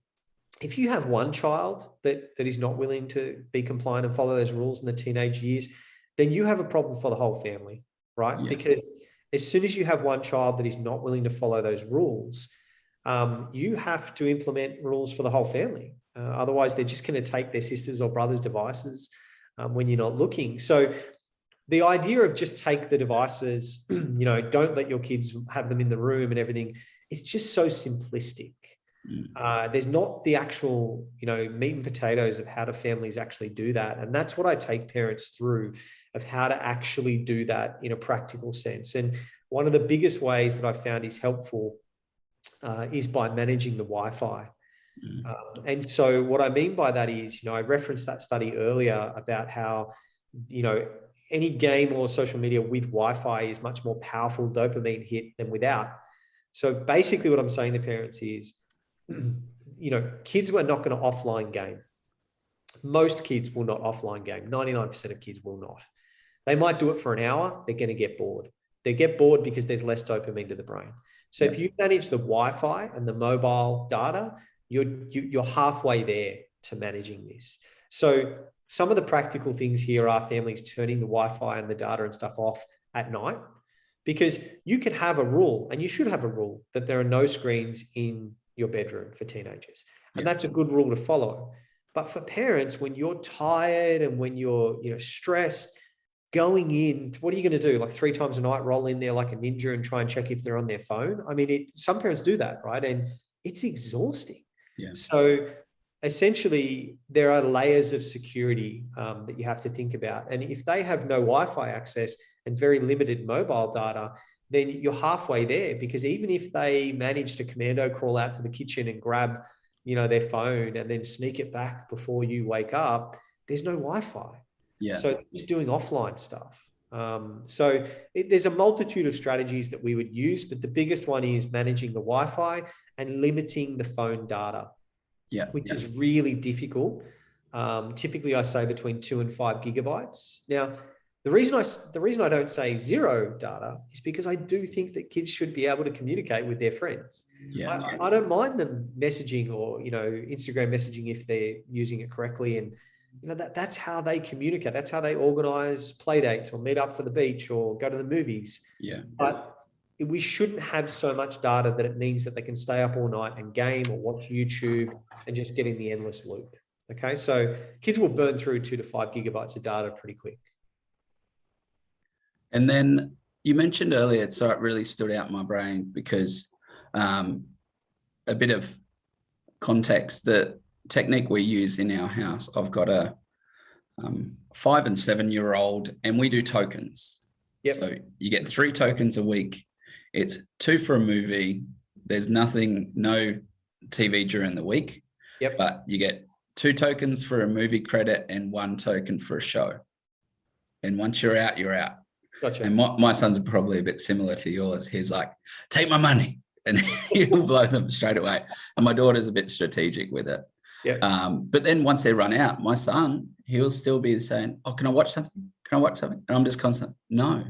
if you have one child that is not willing to be compliant and follow those rules in the teenage years, then you have a problem for the whole family, right? Yeah. Because as soon as you have one child that is not willing to follow those rules, you have to implement rules for the whole family. Otherwise, they're just going to take their sisters or brothers' devices when you're not looking. So the idea of just take the devices, don't let your kids have them in the room and everything, it's just so simplistic. There's not the actual, meat and potatoes of how do families actually do that. And that's what I take parents through, of how to actually do that in a practical sense. And one of the biggest ways that I found is helpful is by managing the Wi-Fi. And so what I mean by that is, I referenced that study earlier about how, any game or social media with Wi-Fi is much more powerful dopamine hit than without. So basically what I'm saying to parents is, kids were not going to offline game. Most kids will not offline game. 99% of kids will not. They might do it for an hour. They're going to get bored. They get bored because there's less dopamine to the brain. So if you manage the Wi-Fi and the mobile data, you're halfway there to managing this. So some of the practical things here are families turning the Wi-Fi and the data and stuff off at night, because you can have a rule, and you should have a rule, that there are no screens in your bedroom for teenagers. And that's a good rule to follow. But for parents, when you're tired and when you're stressed, going in, what are you going to do? Like 3 times a night, roll in there like a ninja and try and check if they're on their phone? I mean, some parents do that, right? And it's exhausting. Yeah. So essentially, there are layers of security that you have to think about. And if they have no Wi-Fi access and very limited mobile data, then you're halfway there, because even if they manage to commando crawl out to the kitchen and grab, their phone and then sneak it back before you wake up, there's no Wi-Fi. Yeah. So just doing offline stuff. There's a multitude of strategies that we would use, but the biggest one is managing the Wi-Fi and limiting the phone data, which is really difficult. Typically, I say between 2 and 5 gigabytes. Now, the reason I don't say 0 data is because I do think that kids should be able to communicate with their friends. I don't mind them messaging or Instagram messaging if they're using it correctly, and that's how they communicate. That's how they organize play dates or meet up for the beach or go to the movies. But we shouldn't have so much data that it means that they can stay up all night and game or watch YouTube and just get in the endless loop. Okay, so kids will burn through 2 to 5 gigabytes of data pretty quick. And then you mentioned earlier, so it really stood out in my brain because a bit of context, the technique we use in our house, I've got a 5 and 7-year-old, and we do tokens. So you get 3 tokens a week. It's 2 for a movie. There's no TV during the week, but you get 2 tokens for a movie credit and 1 token for a show. And once you're out, you're out. Gotcha. And my son's probably a bit similar to yours. He's like, take my money, and he'll blow them straight away. And my daughter's a bit strategic with it. But then once they run out, my son, he'll still be saying, oh, can I watch something? Can I watch something? And I'm just constant, no.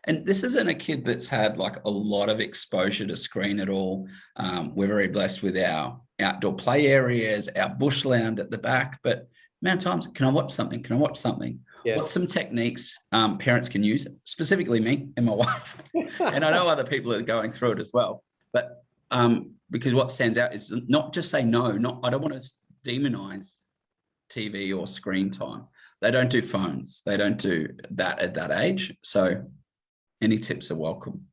And this isn't a kid that's had like a lot of exposure to screen at all. We're very blessed with our outdoor play areas, our bush lounge at the back, but amount of times, can I watch something? Can I watch something? What's some techniques parents can use, specifically me and my wife? And I know other people are going through it as well. But because what stands out is not just say no, I don't want to demonize TV or screen time. They don't do phones. They don't do that at that age. So any tips are welcome.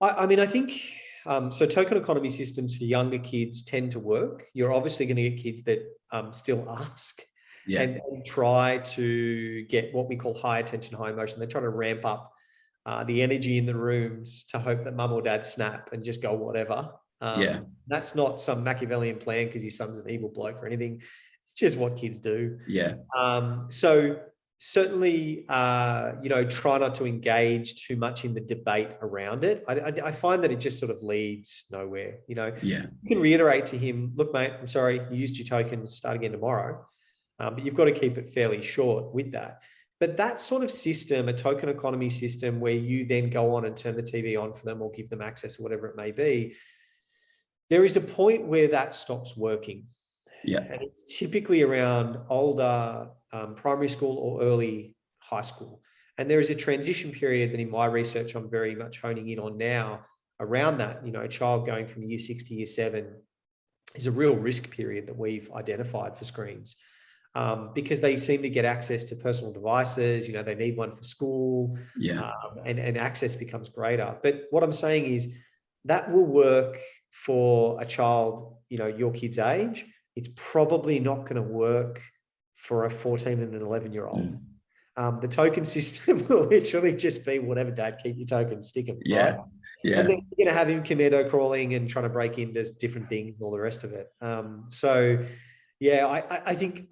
I mean, I think, so token economy systems for younger kids tend to work. You're obviously going to get kids that still ask and try to get what we call high attention, high emotion. They try to ramp up the energy in the rooms to hope that mum or dad snap and just go whatever. That's not some Machiavellian plan because your son's an evil bloke or anything. It's just what kids do. So certainly, try not to engage too much in the debate around it. I find that it just sort of leads nowhere. You can reiterate to him, look, mate, I'm sorry, you used your tokens, start again tomorrow. But you've got to keep it fairly short with that. But that sort of system, a token economy system where you then go on and turn the TV on for them or give them access or whatever it may be, there is a point where that stops working. And it's typically around older primary school or early high school. And there is a transition period that in my research, I'm very much honing in on now around that. A child going from year 6 to year 7 is a real risk period that we've identified for screens. Because they seem to get access to personal devices, they need one for school, and access becomes greater. But what I'm saying is that will work for a child, your kid's age. It's probably not going to work for a 14 and an 11-year-old. The token system will literally just be whatever, dad, keep your tokens, stick them. Right? And then you're going to have him commando crawling and trying to break into different things and all the rest of it. So, yeah, I think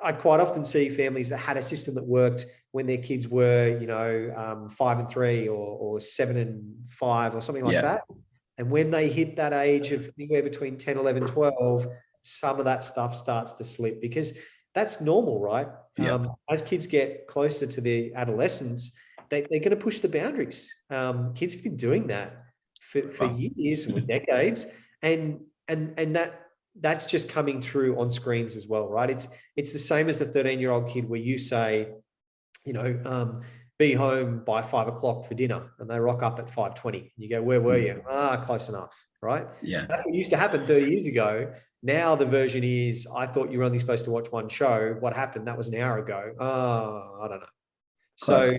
I quite often see families that had a system that worked when their kids were, 5 and 3 or 7 and 5 or something like that. And when they hit that age of anywhere between 10, 11, 12, some of that stuff starts to slip because that's normal, right? As kids get closer to their adolescence, they're going to push the boundaries. Kids have been doing that for years or decades, and that's just coming through on screens as well, right? It's the same as the 13-year-old kid where you say, be home by 5 o'clock for dinner, and they rock up at 5:20. And you go, where were you? Close enough, right? Yeah. That's what used to happen 30 years ago. Now the version is, I thought you were only supposed to watch one show. What happened? That was an hour ago. I don't know. Close. So,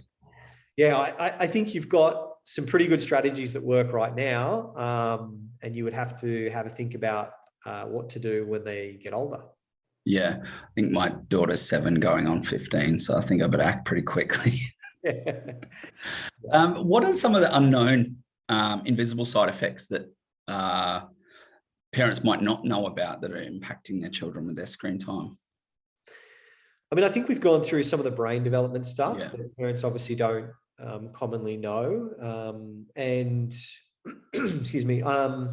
yeah, I think you've got some pretty good strategies that work right now, and you would have to have a think about what to do when they get older. Yeah, I think my daughter's 7 going on 15, so I think I better act pretty quickly. What are some of the unknown invisible side effects that parents might not know about that are impacting their children with their screen time? I mean, I think we've gone through some of the brain development stuff that parents obviously don't commonly know. And excuse me, I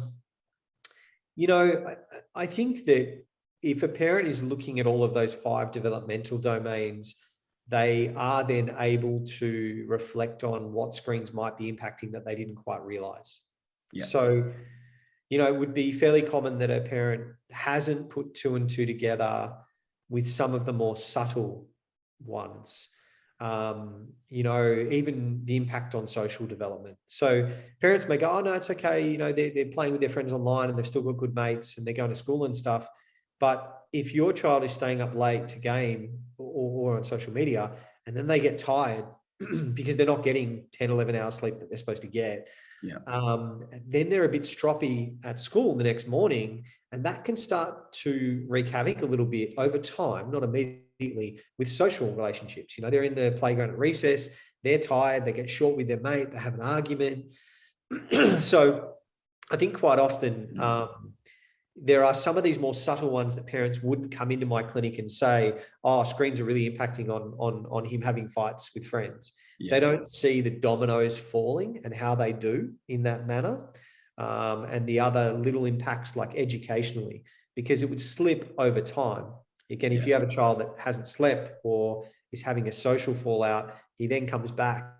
think that if a parent is looking at all of those 5 developmental domains, they are then able to reflect on what screens might be impacting that they didn't quite realize. So, it would be fairly common that a parent hasn't put 2 and 2 together with some of the more subtle ones. Even the impact on social development. So parents may go, oh no, it's okay. They're playing with their friends online and they've still got good mates and they're going to school and stuff. But if your child is staying up late to game or on social media, and then they get tired because they're not getting 10, 11 hours sleep that they're supposed to get, then they're a bit stroppy at school the next morning. And that can start to wreak havoc a little bit over time, not immediately, with social relationships. They're in the playground at recess, they're tired, they get short with their mate, they have an argument. So I think quite often there are some of these more subtle ones that parents wouldn't come into my clinic and say, oh, screens are really impacting on him having fights with friends. They don't see the dominoes falling and how they do in that manner. And the other little impacts like educationally, because it would slip over time. Again, if you have a child that hasn't slept or is having a social fallout, he then comes back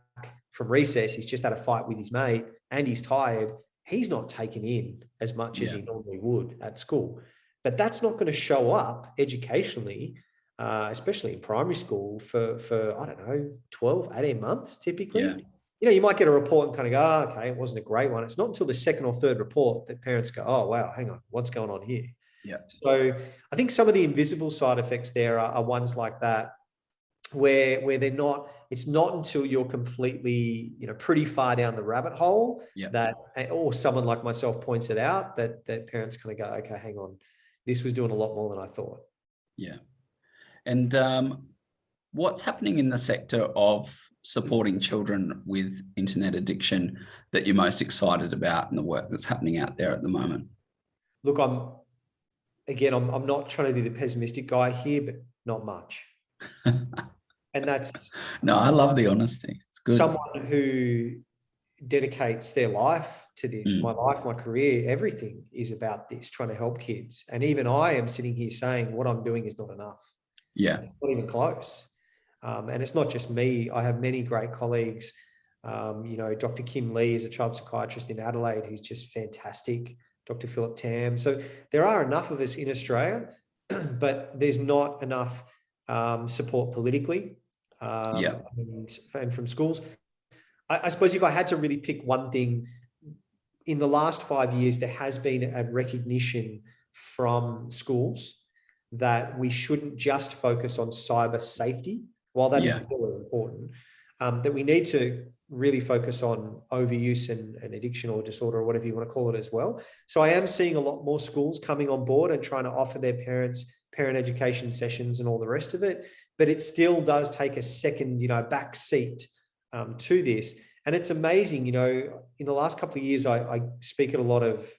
from recess, he's just had a fight with his mate and he's tired. He's not taken in as much as he normally would at school. But that's not going to show up educationally, especially in primary school for I don't know, 12, 18 months typically. You might get a report and kind of go, oh, okay, it wasn't a great one. It's not until the second or third report that parents go, oh, wow, hang on, what's going on here? So I think some of the invisible side effects there are ones like that, where they're not, it's not until you're completely, pretty far down the rabbit hole that, or someone like myself points it out, that parents kind of go, okay, hang on, this was doing a lot more than I thought. Yeah. And what's happening in the sector of supporting children with internet addiction that you're most excited about and the work that's happening out there at the moment? Look, I'm not trying to be the pessimistic guy here, but not much. And that's... No, I love the honesty. It's good. Someone who dedicates their life to this, my life, my career, everything is about this, trying to help kids. And even I am sitting here saying what I'm doing is not enough. It's not even close. And it's not just me. I have many great colleagues. Dr. Kim Lee is a child psychiatrist in Adelaide who's just fantastic. Dr. Philip Tam. So there are enough of us in Australia, but there's not enough support politically and from schools. I suppose if I had to really pick one thing, in the last 5 years, there has been a recognition from schools that we shouldn't just focus on cyber safety, while that is very important, that we need to really focus on overuse and addiction or disorder or whatever you want to call it as well. So I am seeing a lot more schools coming on board and trying to offer their parents parent education sessions and all the rest of it. But it still does take a second, back seat to this. And it's amazing, in the last couple of years, I speak at a lot of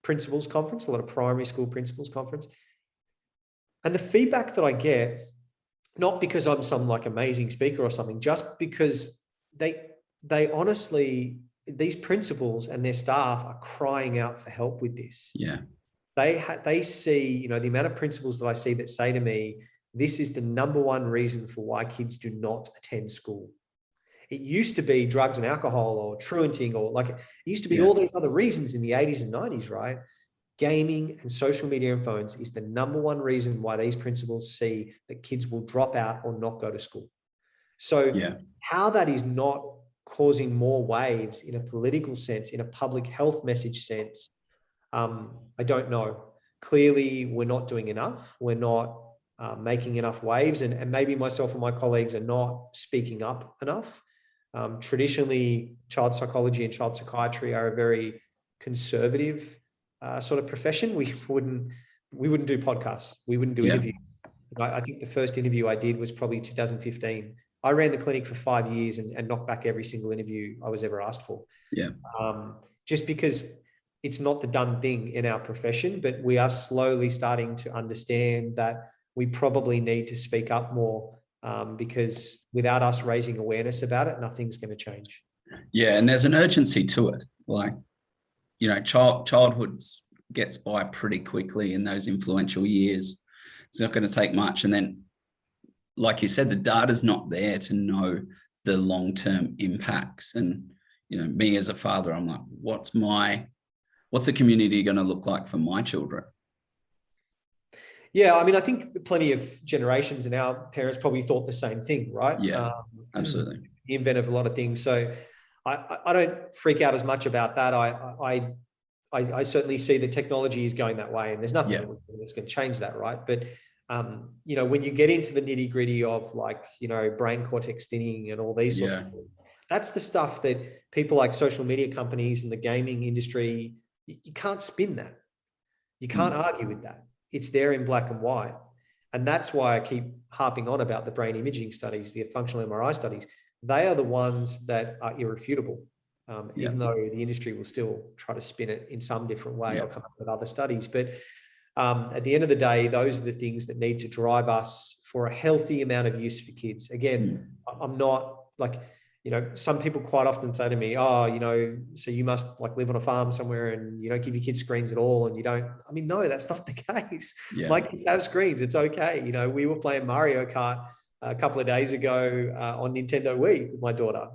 principals conference, a lot of primary school principals conference. And the feedback that I get, not because I'm some like amazing speaker or something, just because they honestly, these principals and their staff are crying out for help with this. Yeah. They see, the amount of principals that I see that say to me, this is the number one reason for why kids do not attend school. It used to be drugs and alcohol or truanting, or like it used to be all these other reasons in the 80s and 90s, right? Gaming and social media and phones is the number one reason why these principals see that kids will drop out or not go to school. So how that is not causing more waves in a political sense, in a public health message sense, I don't know. Clearly, we're not doing enough. We're not making enough waves, and maybe myself and my colleagues are not speaking up enough. Traditionally, child psychology and child psychiatry are a very conservative sort of profession. We wouldn't do podcasts. We wouldn't do interviews. I think the first interview I did was probably 2015. I ran the clinic for 5 years and knocked back every single interview I was ever asked for. Just because it's not the done thing in our profession, but we are slowly starting to understand that we probably need to speak up more, because without us raising awareness about it, nothing's going to change. Yeah, and there's an urgency to it. Like, childhood gets by pretty quickly in those influential years. It's not going to take much. And then, like you said, the data's not there to know the long-term impacts. And, me as a father, I'm like, what's the community going to look like for my children? Yeah, I think plenty of generations and our parents probably thought the same thing, right? Yeah, absolutely. The invent of a lot of things. So I don't freak out as much about that. I certainly see the technology is going that way, and there's nothing that's going to change that, right? But when you get into the nitty gritty of brain cortex thinning and all these sorts of things, that's the stuff that people like social media companies and the gaming industry, you can't spin that. You can't argue with that. It's there in black and white. And that's why I keep harping on about the brain imaging studies, the functional MRI studies. They are the ones that are irrefutable, even though the industry will still try to spin it in some different way or come up with other studies. But at the end of the day, those are the things that need to drive us for a healthy amount of use for kids. Again, I'm not some people quite often say to me, so you must live on a farm somewhere and you don't give your kids screens at all. And you don't, no, that's not the case. My kids have screens. It's okay. We were playing Mario Kart a couple of days ago on Nintendo Wii with my daughter.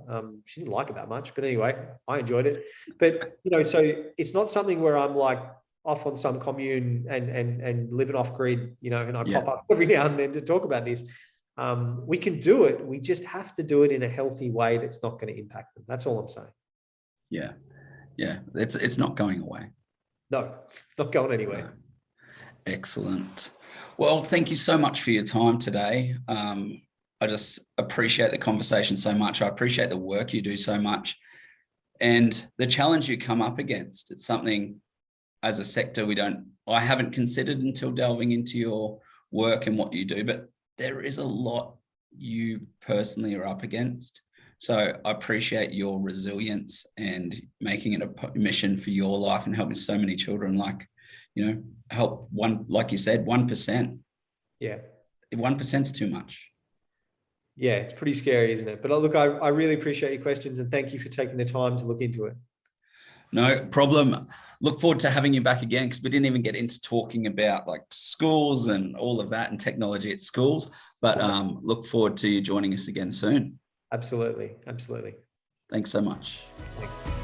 She didn't like it that much, but anyway, I enjoyed it. But, so it's not something where I'm off on some commune and living off grid, and I pop up every now and then to talk about this. We can do it. We just have to do it in a healthy way that's not going to impact them. That's all I'm saying. Yeah. It's not going away. No, not going anywhere. No. Excellent. Well, thank you so much for your time today. I just appreciate the conversation so much. I appreciate the work you do so much and the challenge you come up against. It's something as a sector I haven't considered until delving into your work and what you do, but there is a lot you personally are up against. So I appreciate your resilience and making it a mission for your life and helping so many children, help like you said, 1%. Yeah. 1% is too much. Yeah, it's pretty scary, isn't it? But look, I really appreciate your questions and thank you for taking the time to look into it. No problem. Look forward to having you back again, because we didn't even get into talking about schools and all of that and technology at schools, but look forward to you joining us again soon. Absolutely. Thanks so much. Thanks.